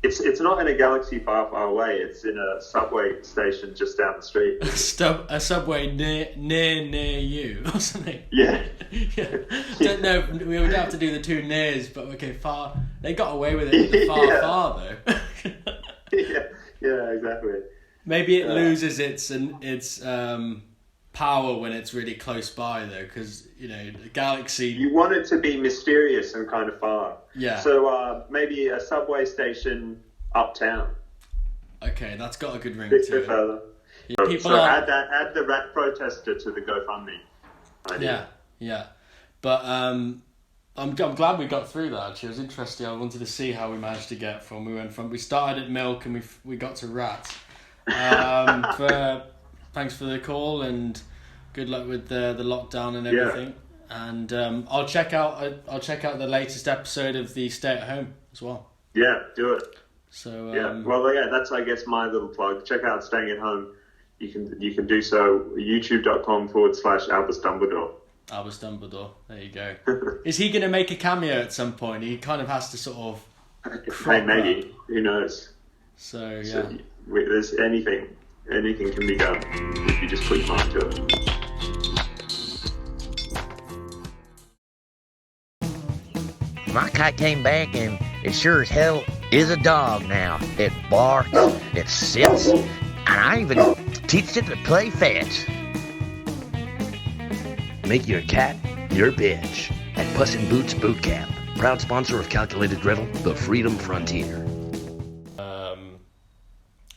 It's not in a galaxy far, far away. It's in a subway station just down the street. A subway near you or something. Yeah. Yeah. Don't know. We would have to do the two nears, but okay, far. They got away with it. The far though. Yeah, exactly. Maybe it loses its power when it's really close by, though, because the galaxy. You want it to be mysterious and kind of far. Yeah. So maybe a subway station uptown. Okay, that's got a good ring to it. Further. Yeah, add the rat protester to the GoFundMe idea. Yeah. But I'm glad we got through that. Actually, it was interesting. I wanted to see how we managed to get from. We started at milk and we got to rats. Thanks for the call and good luck with the lockdown and everything. Yeah. And I'll check out the latest episode of the Stay at Home as well. Yeah, do it. So that's I guess my little plug. Check out Staying at Home. You can do so youtube.com/Albus Dumbledore. Albus Dumbledore. There you go. Is he going to make a cameo at some point? He kind of has to sort of. Hey, maybe. Who knows? So yeah. So there's anything can be done if you just put your mind to it. My cat came back and it sure as hell is a dog now. It barks, it sits, and I even teach it to play fetch. Make your cat your bitch at Puss in Boots Boot Camp. Proud sponsor of Calculated Drivel, the Freedom Frontier.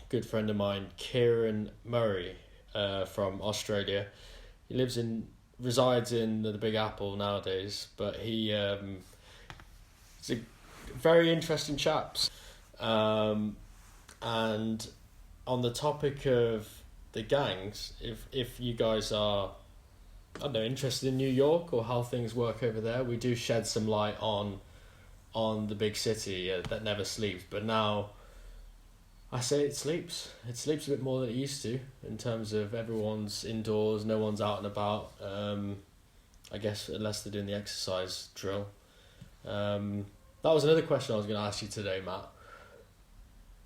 Good friend of mine, Kieran Murray, from Australia. He resides in the Big Apple nowadays, but he's a very interesting chap. And on the topic of the gangs, if you guys are, I don't know, interested in New York or how things work over there, we do shed some light on the big city that never sleeps. But now, I say it sleeps. It sleeps a bit more than it used to, in terms of everyone's indoors, no one's out and about. I guess unless they're doing the exercise drill. That was another question I was going to ask you today, Matt.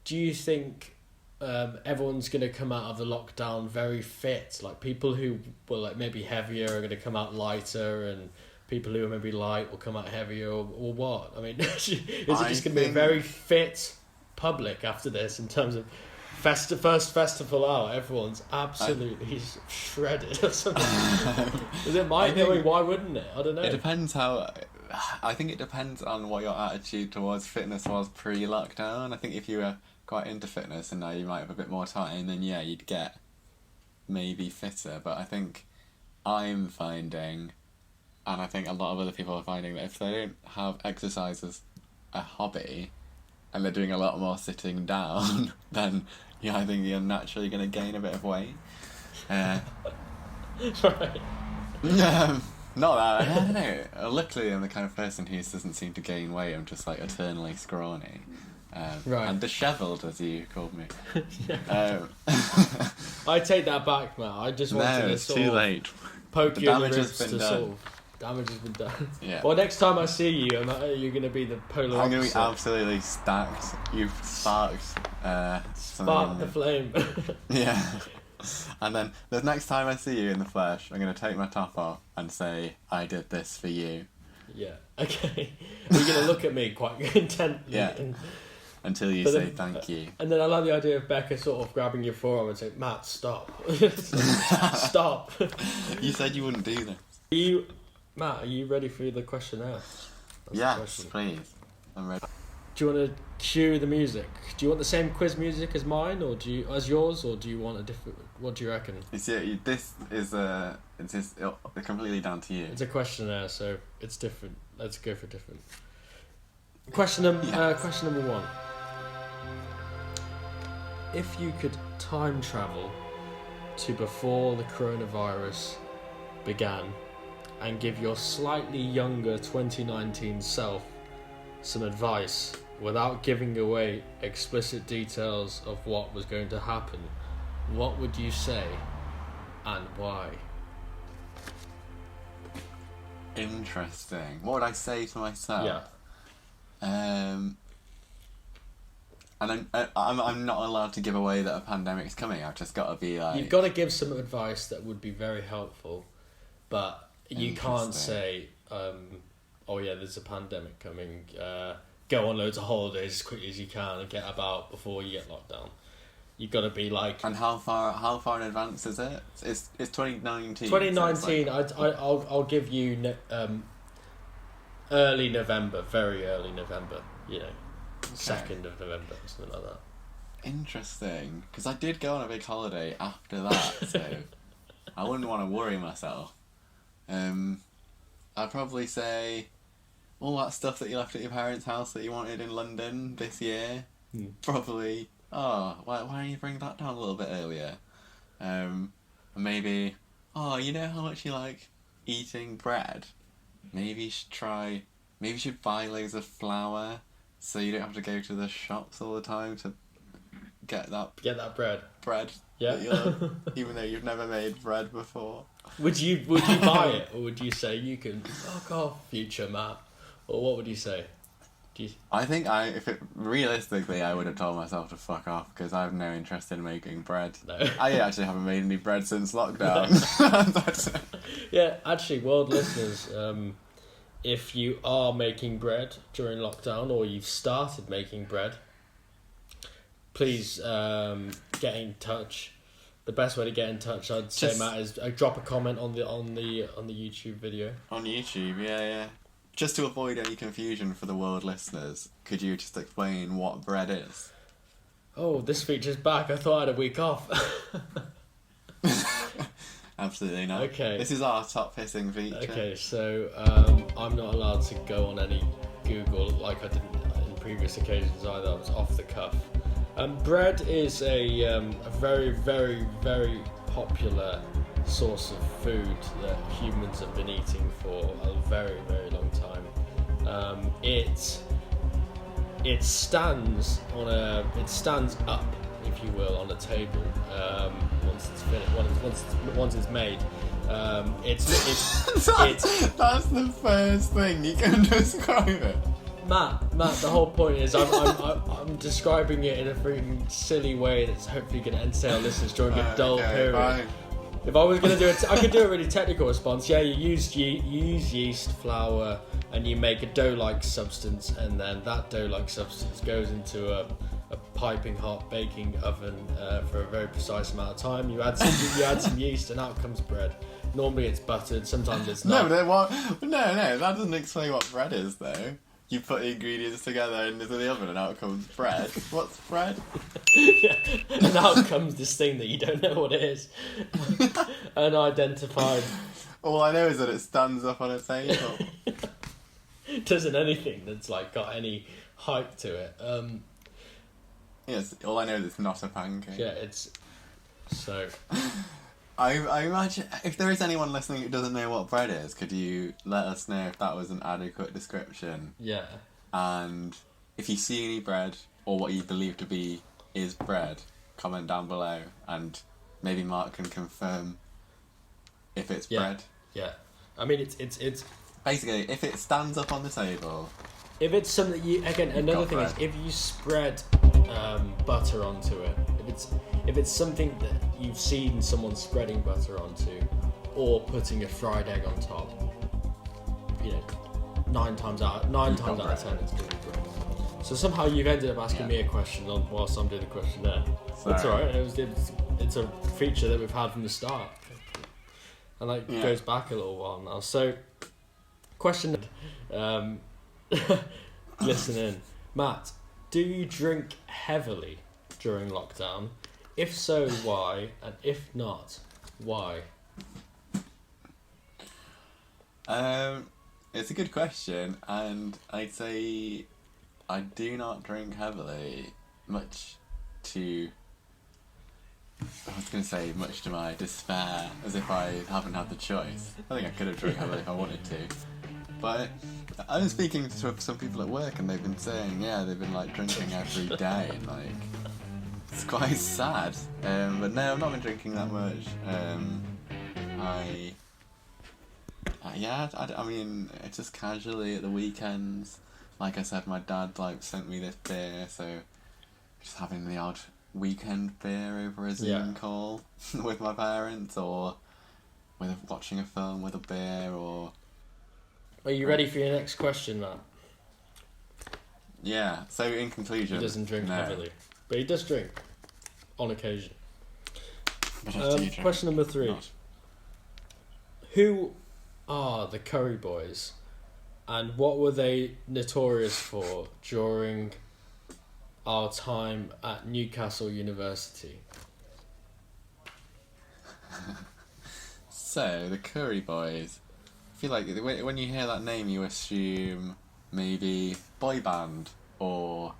Do you think everyone's going to come out of the lockdown very fit? Like people who were like maybe heavier are going to come out lighter, and people who are maybe light will come out heavier, or what? I mean, is it just going to be a very fit public after this in terms of first festival out? Everyone's absolutely shredded or something. Is it my knowing? Why wouldn't it? I don't know. It depends how. I think it depends on what your attitude towards fitness was pre-lockdown. I think if you were quite into fitness and now you might have a bit more time, then yeah, you'd get maybe fitter. But I think I'm finding, and I think a lot of other people are finding, that if they don't have exercise as a hobby and they're doing a lot more sitting down, then yeah, I think you're naturally going to gain a bit of weight. Right. Not that, I don't know. Luckily, I'm the kind of person who doesn't seem to gain weight. I'm just like eternally scrawny. Right. And dishevelled, as you called me. I take that back, Matt. I just wanted to sort of late. poke The you in the damage has ribs been to done. sort of... Damage has been done. Yeah. Well, next time I see you, you're going to be the polar I'm going to opposite. be absolutely stacked. You've sparked Spark the flame. Yeah. And then the next time I see you in the flesh, I'm going to take my top off and say, I did this for you. Yeah, okay. You're going to look at me quite intently. Yeah. Until you say thank you. And then I like the idea of Becca sort of grabbing your forearm and saying, Matt, stop. Stop. You said you wouldn't do this. Matt, are you ready for the questionnaire? That's Yes, please. I'm ready. Do you want to cue the music? Do you want the same quiz music as mine, or as yours, or do you want a different? What do you reckon? This is it's completely down to you. It's a questionnaire, so it's different. Let's go for different. Question number 1. If you could time travel to before the coronavirus began and give your slightly younger 2019 self some advice without giving away explicit details of what was going to happen, what would you say and why? Interesting. What would I say to myself? Yeah. And I'm not allowed to give away that a pandemic's coming. I've just got to be like. You've got to give some advice that would be very helpful, but you can't say, "Oh yeah, there's a pandemic coming. Go on loads of holidays as quickly as you can and get about before you get locked down." You've got to be like. And how far in advance is it? It's 2019. 2019. So it's I'll give you early November, very early November. 2nd of November, something like that. Interesting, because I did go on a big holiday after that, so I wouldn't want to worry myself. I'd probably say all that stuff that you left at your parents' house that you wanted in London this year. Probably. Oh, why don't you bring that down a little bit earlier? And maybe, you know how much you like eating bread? Maybe you should try. Maybe you should buy loads of flour, so you don't have to go to the shops all the time to get that bread. Bread. Yeah. That you love, even though you've never made bread before. Would you buy it, or would you say you can fuck off, future Matt? Or what would you say? I think realistically, I would have told myself to fuck off because I have no interest in making bread. No. I actually haven't made any bread since lockdown. Yeah, actually, world listeners, if you are making bread during lockdown or you've started making bread, please get in touch. The best way to get in touch, I'd say, Matt, is drop a comment on the YouTube video. On YouTube, yeah. Just to avoid any confusion for the world listeners, could you just explain what bread is? Oh, this feature's back. I thought I had a week off. Absolutely not. Okay. This is our top pissing feature. Okay, so I'm not allowed to go on any Google like I didn't in previous occasions either. I was off the cuff. Bread is a very, very, very popular source of food that humans have been eating for a very, very long time. It stands up, if you will, on a table once it's finished. Once it's made. It's that's the first thing you can describe it. Matt, the whole point is I'm describing it in a freaking silly way that's hopefully going to entertain our listeners during a dull period. Fine. If I was going to do it, I could do a really technical response. Yeah, you use yeast, flour, and you make a dough-like substance, and then that dough-like substance goes into a piping hot baking oven for a very precise amount of time. You add some yeast, and out comes bread. Normally it's buttered, sometimes it's not. No, that doesn't explain what bread is, though. You put the ingredients together into the oven and out comes bread. What's bread? Yeah, and out comes this thing that you don't know what it is. Unidentified. All I know is that it stands up on a table. It doesn't anything that's like got any hype to it. Yes, all I know is it's not a pancake. Yeah, it's... So... I imagine, if there is anyone listening who doesn't know what bread is, could you let us know if that was an adequate description? Yeah. And if you see any bread, or what you believe to be is bread, comment down below, and maybe Mark can confirm if it's bread. Yeah. I mean, it's... Basically, if it stands up on the table... If it's something you... Again, another thing is, if you spread butter onto it, if it's something that you've seen someone spreading butter onto, or putting a fried egg on top, 9 times out of 10 it's going to be bread. So somehow you've ended up asking me a question whilst I'm doing the questionnaire. That's alright. It's a feature that we've had from the start, and goes back a little while now. So, question. Listen in, Matt. Do you drink heavily during lockdown? If so, why? And if not, why? It's a good question, and I'd say I do not drink heavily, much to my despair, as if I haven't had the choice. I think I could have drunk heavily if I wanted to. But I was speaking to some people at work, and they've been saying, they've been drinking every day, and it's quite sad. But no, I've not been drinking that much. I mean, it's just casually at the weekends. Like I said, my dad sent me this beer, so just having the odd weekend beer over a Zoom call with my parents, or watching a film with a beer, or... Are you ready for your next question, Matt? Yeah, so in conclusion... He doesn't drink heavily, but he does drink, on occasion. Question number 3. Not. Who are the Curry Boys, and what were they notorious for during our time at Newcastle University? So, the Curry Boys... I feel like when you hear that name, you assume maybe boy band, or...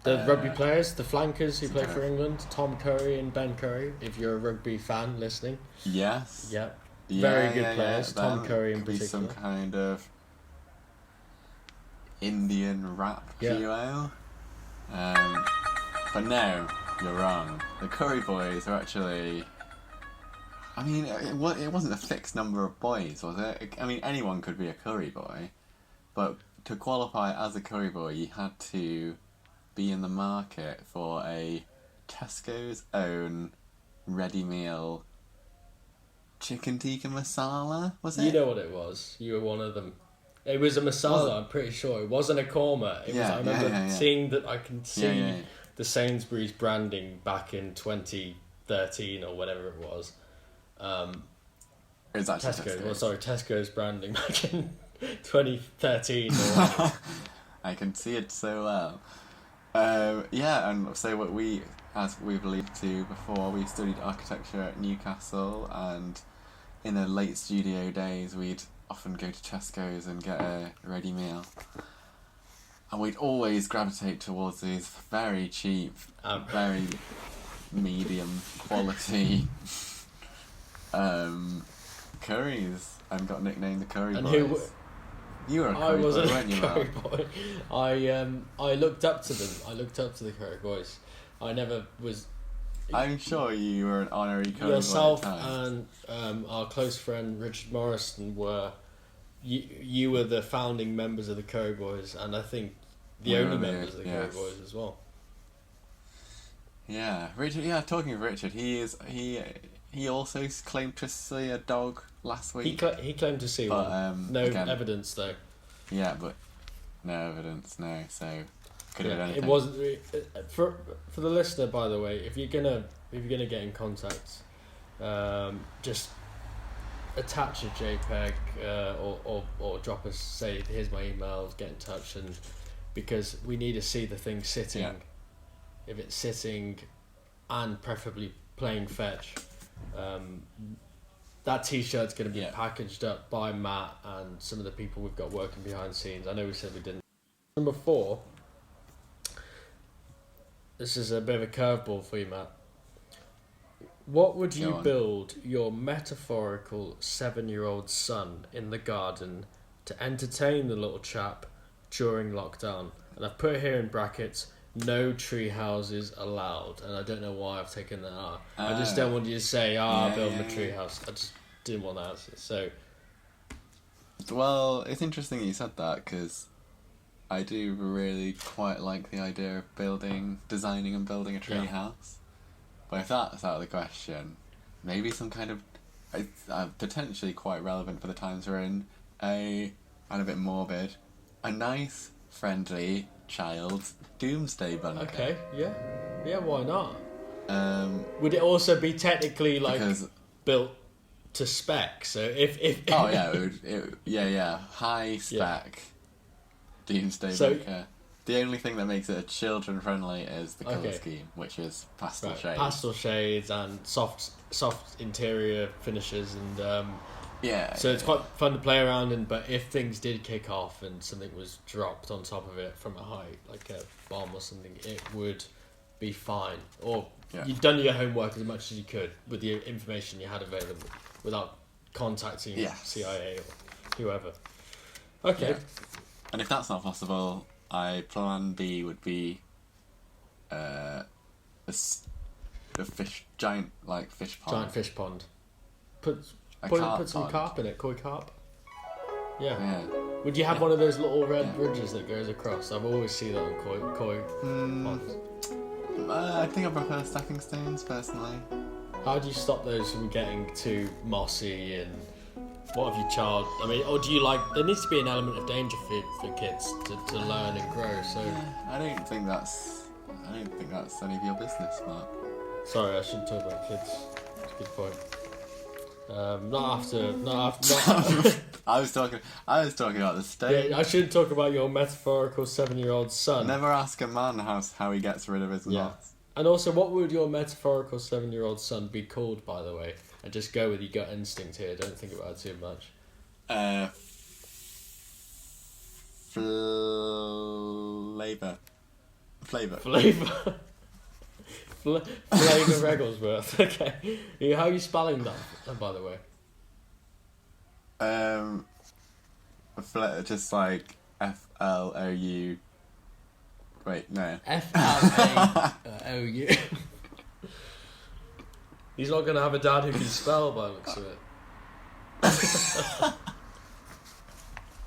The rugby players, the flankers who play for England, Tom Curry and Ben Curry, if you're a rugby fan listening. Yes. Yep. Very good players, Tom Curry in particular. Some kind of Indian rap duo. But no, you're wrong. The Curry Boys are actually... I mean, it wasn't a fixed number of boys, was it? I mean, anyone could be a Curry Boy, but to qualify as a curry boy, you had to be in the market for a Tesco's own ready meal chicken tikka masala, was it? You know what it was. You were one of them. It was a masala, I'm pretty sure. It wasn't a korma. I remember seeing that. I can see the Sainsbury's branding back in 2013 or whatever it was. It's actually Tesco's. Well, sorry, Tesco's branding back in 2013. I can see it so well. And so what we, as we've alluded to before, we studied architecture at Newcastle, and in the late studio days we'd often go to Tesco's and get a ready meal. And we'd always gravitate towards these very cheap, very medium quality curries, and got nicknamed the Curry Boys. You were a curry boy, weren't you? I wasn't a curry boy. I looked up to them. I looked up to the Curry Boys. I never was. I'm sure you were an honorary curry Yourself boy at times. And our close friend Richard Morrison were. You were the founding members of the Curry Boys, and I think the only members of the Curry Boys as well. Yeah, Richard. Yeah, talking of Richard, he also claimed to see a dog last week. He claimed to see one. No evidence though. Yeah, but no evidence. No, so could have been anything. It wasn't for the listener. By the way, if you're gonna get in contact, just attach a JPEG or drop us. Say, here's my email. Get in touch, and because we need to see the thing sitting. Yeah. If it's sitting, and preferably playing fetch. That T-shirt's going to be packaged up by Matt and some of the people we've got working behind the scenes. I know we said we didn't. Number 4. This is a bit of a curveball for you, Matt. What would you build your metaphorical 7-year-old son in the garden to entertain the little chap during lockdown? And I've put here in brackets, no tree houses allowed, and I don't know why I've taken that out. I just don't want you to say, I'll build a tree house. I just didn't want that answer. So, well, it's interesting that you said that, because I do really quite like the idea of designing and building a tree house. But if that's out of the question, maybe some kind of potentially quite relevant for the times we're in, and a bit morbid, a nice, friendly child doomsday bunker. Okay, yeah, why not? Would it also be technically built to spec? So if it would high spec doomsday bunker. The only thing that makes it children friendly is the colour scheme, which is pastel shades. Pastel shades and soft interior finishes, and so it's quite fun to play around in. But if things did kick off and something was dropped on top of it from a height, like a bomb or something, it would be fine. Or you'd done your homework as much as you could with the information you had available without contacting CIA or whoever. Okay. Yeah. And if that's not possible, plan B would be a giant fish pond. Giant fish pond. Put some carp in it, koi carp. Yeah. Would you have one of those little red bridges that goes across? I've always seen that on koi ponds. I think I prefer stepping stones, personally. How do you stop those from getting too mossy and what have your child... I mean, or do you there needs to be an element of danger for kids to learn and grow, so... I don't think that's any of your business, Mark. Sorry, I shouldn't talk about kids. That's a good point. Not after. I was talking about the state. Yeah, I shouldn't talk about your metaphorical 7-year-old son. Never ask a man how he gets rid of his knots. And also, what would your metaphorical 7-year-old son be called, by the way? And just go with your gut instinct here. Don't think about it too much. Flavor. Flavor Egglesworth. Okay. How are you spelling that, by the way? Just like FLOU. Wait, no. FLAOU. He's not going to have a dad who can spell by the looks of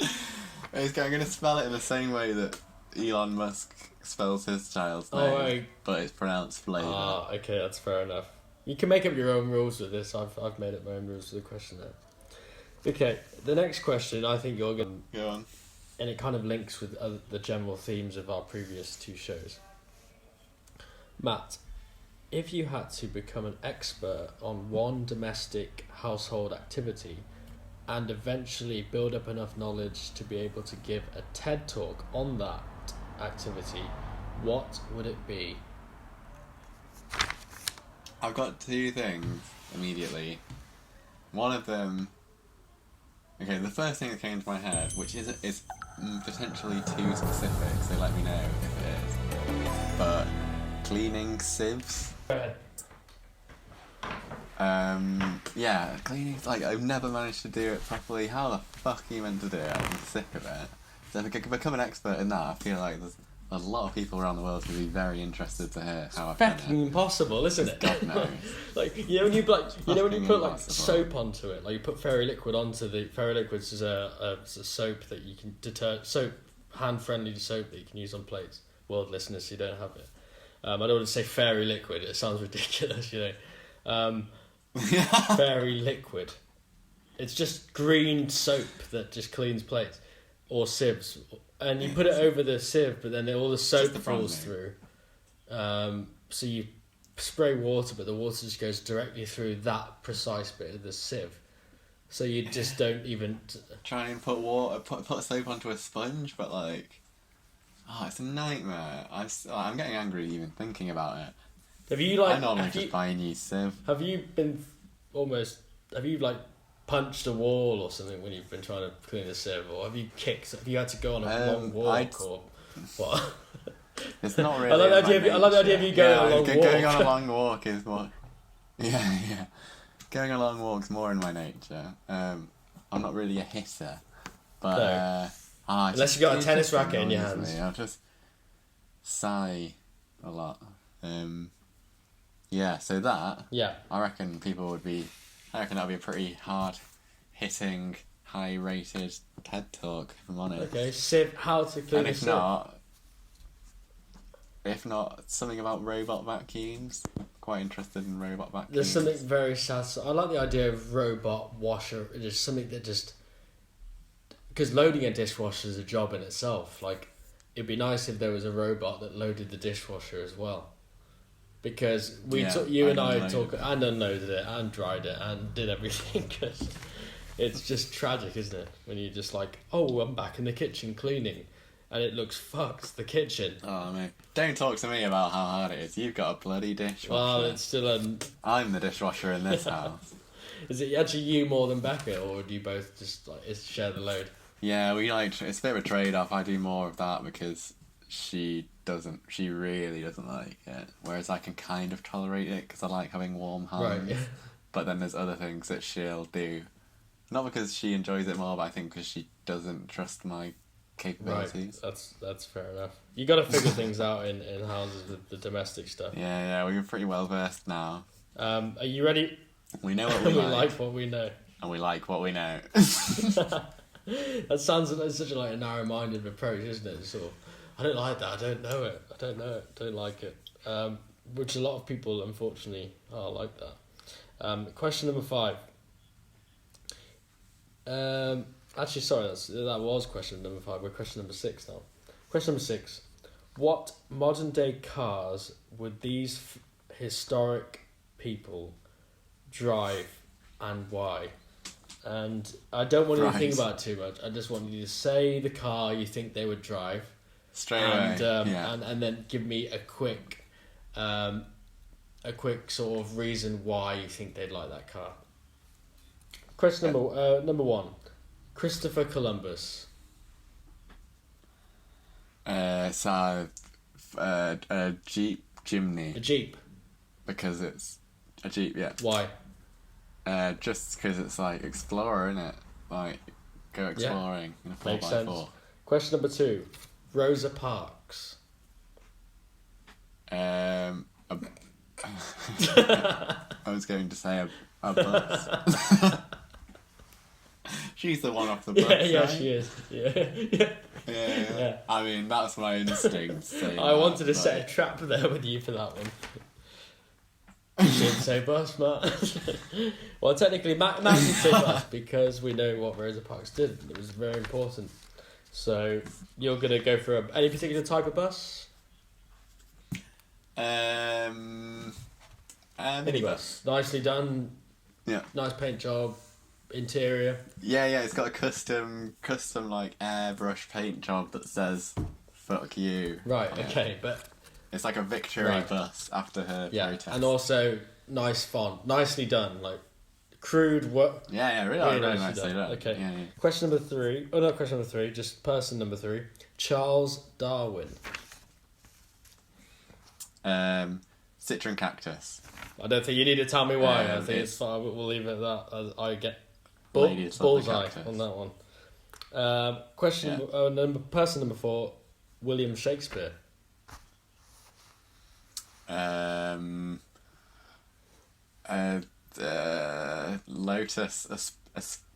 it. I'm going to spell it in the same way that Elon Musk spells his child's name, right. but it's pronounced flavour. Ah, okay, that's fair enough. You can make up your own rules with this. I've made up my own rules for the question now. Okay, the next question I think you're going to... Go on. And it kind of links with the general themes of our previous two shows. Matt, if you had to become an expert on one domestic household activity and eventually build up enough knowledge to be able to give a TED Talk on that activity, what would it be? I've got two things immediately. One of them... Okay, the first thing that came into my head, which is potentially too specific, so let me know if it is. But cleaning sieves. Go ahead. Yeah, cleaning. Like I've never managed to do it properly. How the fuck are you meant to do it? I'm sick of it. So if I could become an expert in that, I feel like there's a lot of people around the world who'd be very interested to hear how I've done it. Fucking impossible, isn't it? God knows. Like when you when you put like impossible. soap onto it, like you put fairy liquid onto the fairy liquid is a soap that you can hand friendly soap that you can use on plates. World listeners, you don't have it. I don't want to say fairy liquid. It sounds ridiculous, you know. Fairy liquid. It's just green soap that just cleans plates or sieves. And you put it over the sieve, but then all the soap falls through. So you spray water, but the water just goes directly through that precise bit of the sieve. So you just don't even... Try and put soap onto a sponge, but like... Oh, it's a nightmare. I'm getting angry even thinking about it. Have you like... I normally just buy a new sieve. Have you like punched a wall or something when you've been trying to clean a sieve, or have you had to go on a long walk or what? It's not really. I like the idea of you going on a long walk. Going on a long walk is more. Yeah. Going on long walks more in my nature. I'm not really a hisser, but unless you got a tennis racket in your hands, I'll just sigh a lot. Yeah. So that. Yeah. I reckon that'd be a pretty hard-hitting, high-rated TED Talk, if I'm honest. Okay, sieve, how to clean a sieve. If not, something about robot vacuums. Quite interested in robot vacuums. There's something very sad. I like the idea of robot washer. Just something that just... Because loading a dishwasher is a job in itself. Like, it'd be nice if there was a robot that loaded the dishwasher as well. Because you and I talk and unloaded it and dried it and did everything. Cause it's just tragic, isn't it? When you're just like, oh, I'm back in the kitchen cleaning, and it looks fucked. The kitchen. Oh mate, don't talk to me about how hard it is. You've got a bloody dishwasher. Well, it's still I'm the dishwasher in this house. Is it actually you more than Becca, or do you both just like share the load? Yeah, it's a bit of a trade-off. I do more of that because she really doesn't like it, whereas I can kind of tolerate it because I like having warm hands. Right. But then there's other things that she'll do, not because she enjoys it more, but I think because she doesn't trust my capabilities. Right. That's fair enough. You got to figure things out in houses with the domestic stuff. Yeah, we're pretty well versed now. Are you ready? We know what we we like. What we know. And we like what we know. That sounds like such a narrow-minded approach, isn't it? Sort of, I don't like that. I don't know it. Don't like it. Which a lot of people, unfortunately, are like that. Question number 5. Actually, sorry, that was question number 5. We're question number 6 now. Question number 6. What modern-day cars would these historic people drive, and why? And I don't want you to think about it too much. I just want you to say the car you think they would drive. Straight away, and then give me a quick sort of reason why you think they'd like that car. Question number 1. Christopher Columbus. So a Jeep Jimny. A Jeep. Because it's a Jeep, yeah. Why? Just because it's like Explorer, isn't it? Like go exploring in a 4x4. Makes sense. Question number 2. Rosa Parks. I was going to say a bus. She's the one off the book. Yeah, right? she is. Yeah. Yeah. I mean, that's my instinct. I wanted to set a trap there with you for that one. You didn't say bus, Matt. Well, technically, Matt didn't say bus because we know what Rosa Parks did. It was very important. So, you're going to go for any particular type of bus? Minibus. Nicely done. Yeah. Nice paint job. Interior. Yeah, it's got a custom like airbrush paint job that says "fuck you." Right. Okay, but it's like a victory bus after her protest. And also nice font, nicely done, like crude work. Yeah, really nicely done. Okay. Yeah. Question number 3. Oh, not question number 3. Just person number 3. Charles Darwin. Citron cactus. I don't think you need to tell me why. I think it's fine. We'll leave it at that. I get bullseye on that one. Person number 4. William Shakespeare. Lotus.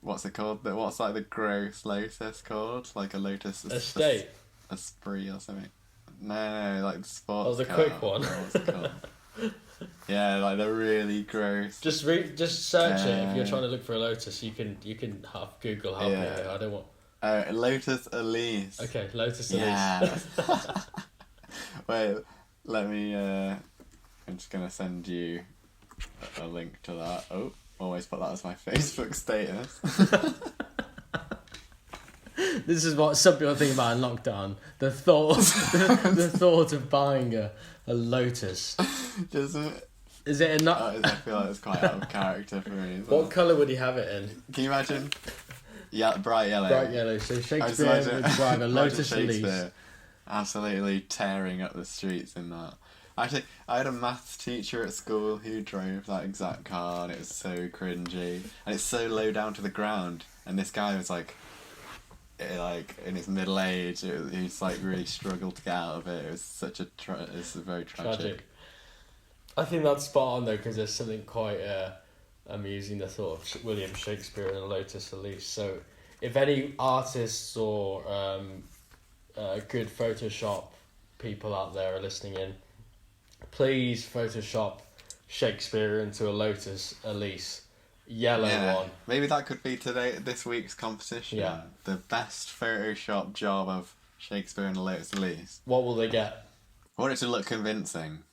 What's it called? What's like the gross lotus called? Like a lotus estate. A spree or something. No, like the sports. That was a quick one. What's it called? Yeah, like the really gross. Just search it if you're trying to look for a lotus. You can Google help me. I don't want. Lotus Elise. Okay, Lotus Elise. Yeah. Wait, let me. I'm just gonna send you a link to that. Oh, always put that as my Facebook status. This is what some people think about in lockdown. The thought of buying a lotus. Is it enough? I feel like it's quite out of character for me. What colour would he have it in? Can you imagine? Yeah, bright yellow. Bright yellow. So Shakespeare would drive a Lotus Elise. Absolutely tearing up the streets in that. Actually, I had a maths teacher at school who drove that exact car, and it was so cringy, and it's so low down to the ground. And this guy was like in his middle age, he's like really struggled to get out of it. It was such it's very tragic. I think that's spot on though, because there's something quite amusing the thought of William Shakespeare and a Lotus Elise. So, if any artists or good Photoshop people out there are listening in, please Photoshop Shakespeare into a Lotus Elise. Yellow one. Maybe that could be this week's competition. Yeah. The best Photoshop job of Shakespeare and the Lotus Elise. What will they get? I want it to look convincing.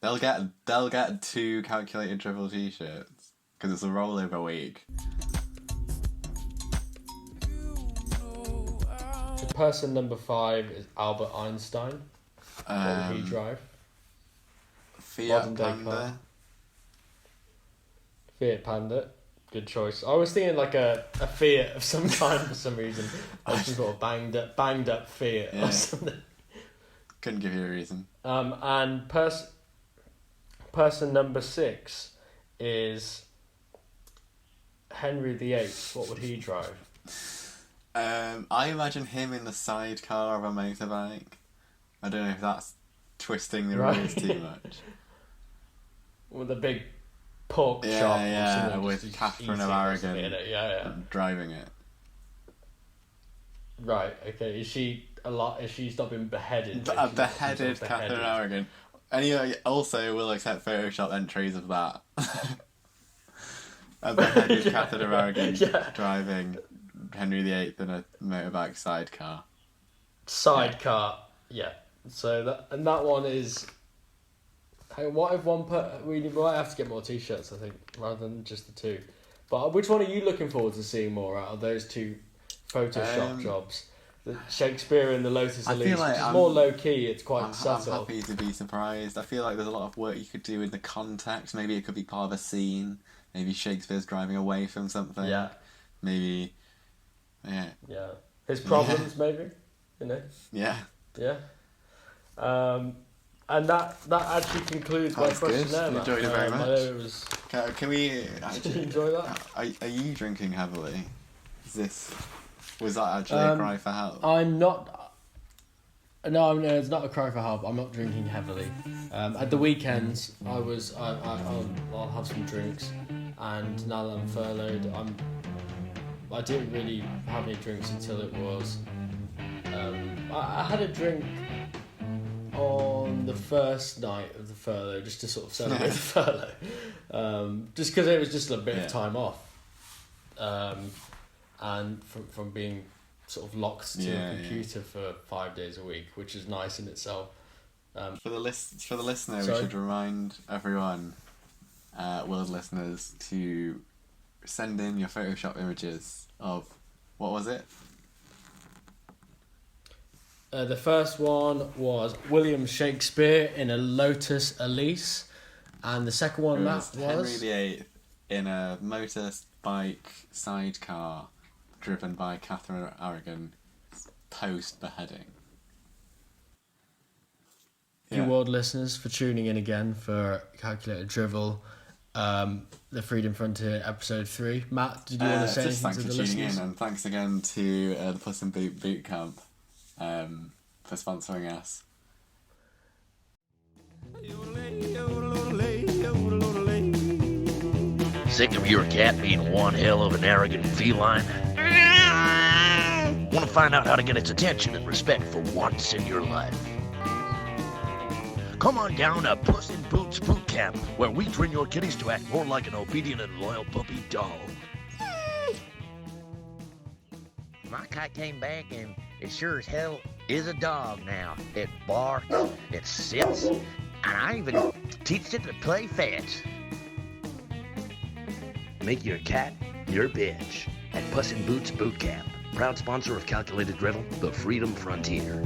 They'll get 2 calculated Drivel t-shirts because it's a rollover week. Person number 5 is Albert Einstein. What would he drive? Fiat Panda. Fiat Panda, good choice. I was thinking like a Fiat of some kind for some reason. Like some sort of banged up Fiat or something. Couldn't give you a reason. And person number 6 is Henry VIII. What would he drive? I imagine him in the sidecar of a motorbike. I don't know if that's twisting the rules too much. With a big pork chop. Yeah, with Catherine of Aragon driving it. Right, okay. Is she she's not been beheaded? A beheaded Catherine of Aragon. And also will accept Photoshop entries of that. A beheaded Catherine of Aragon driving Henry VIII in a motorbike sidecar. Yeah. So that one is. What if we might have to get more t-shirts, I think, rather than just the 2. But which one are you looking forward to seeing more out of those 2 Photoshop jobs? The Shakespeare and the Lotus Elise, feel like which is more low key. It's quite subtle. I'm happy to be surprised. I feel like there's a lot of work you could do in the context. Maybe it could be part of a scene. Maybe Shakespeare's driving away from something. Yeah. Maybe. Yeah. Yeah. His problems, maybe. You know. Yeah. Yeah. And that actually concludes my question there. Enjoyed it very much. I know it was. Can we actually enjoy that? Are you drinking heavily? Was that actually a cry for help? I'm not. No, it's not a cry for help. I'm not drinking heavily. At the weekends, I'll have some drinks, and now that I'm furloughed, I'm I didn't really have any drinks until it was. I had a drink on the first night of the furlough, just to sort of celebrate the furlough, just because it was just a bit of time off, and from being sort of locked to a computer for 5 days a week, which is nice in itself. For the listener, Sorry? we should remind everyone, world listeners, to send in your Photoshop images of, what was it? The first one was William Shakespeare in a Lotus Elise, and the second one was Henry VIII in a motorbike sidecar driven by Catherine Aragon post-beheading. Thank you, world listeners, for tuning in again for Calculated Drivel, the Freedom Frontier episode 3. Matt, did you want to say anything to the listeners? Thanks for tuning in, and thanks again to the Puss in Boot Boot Camp for sponsoring us. Sick of your cat being one hell of an arrogant feline? Want to find out how to get its attention and respect for once in your life? Come on down to Puss in Boots Boot Camp, where we train your kitties to act more like an obedient and loyal puppy dog. My cat came back and it sure as hell is a dog now. It barks, it sits, and I even teach it to play fetch. Make your cat your bitch at Puss in Boots Boot Camp. Proud sponsor of Calculated Drivel, the Freedom Frontier.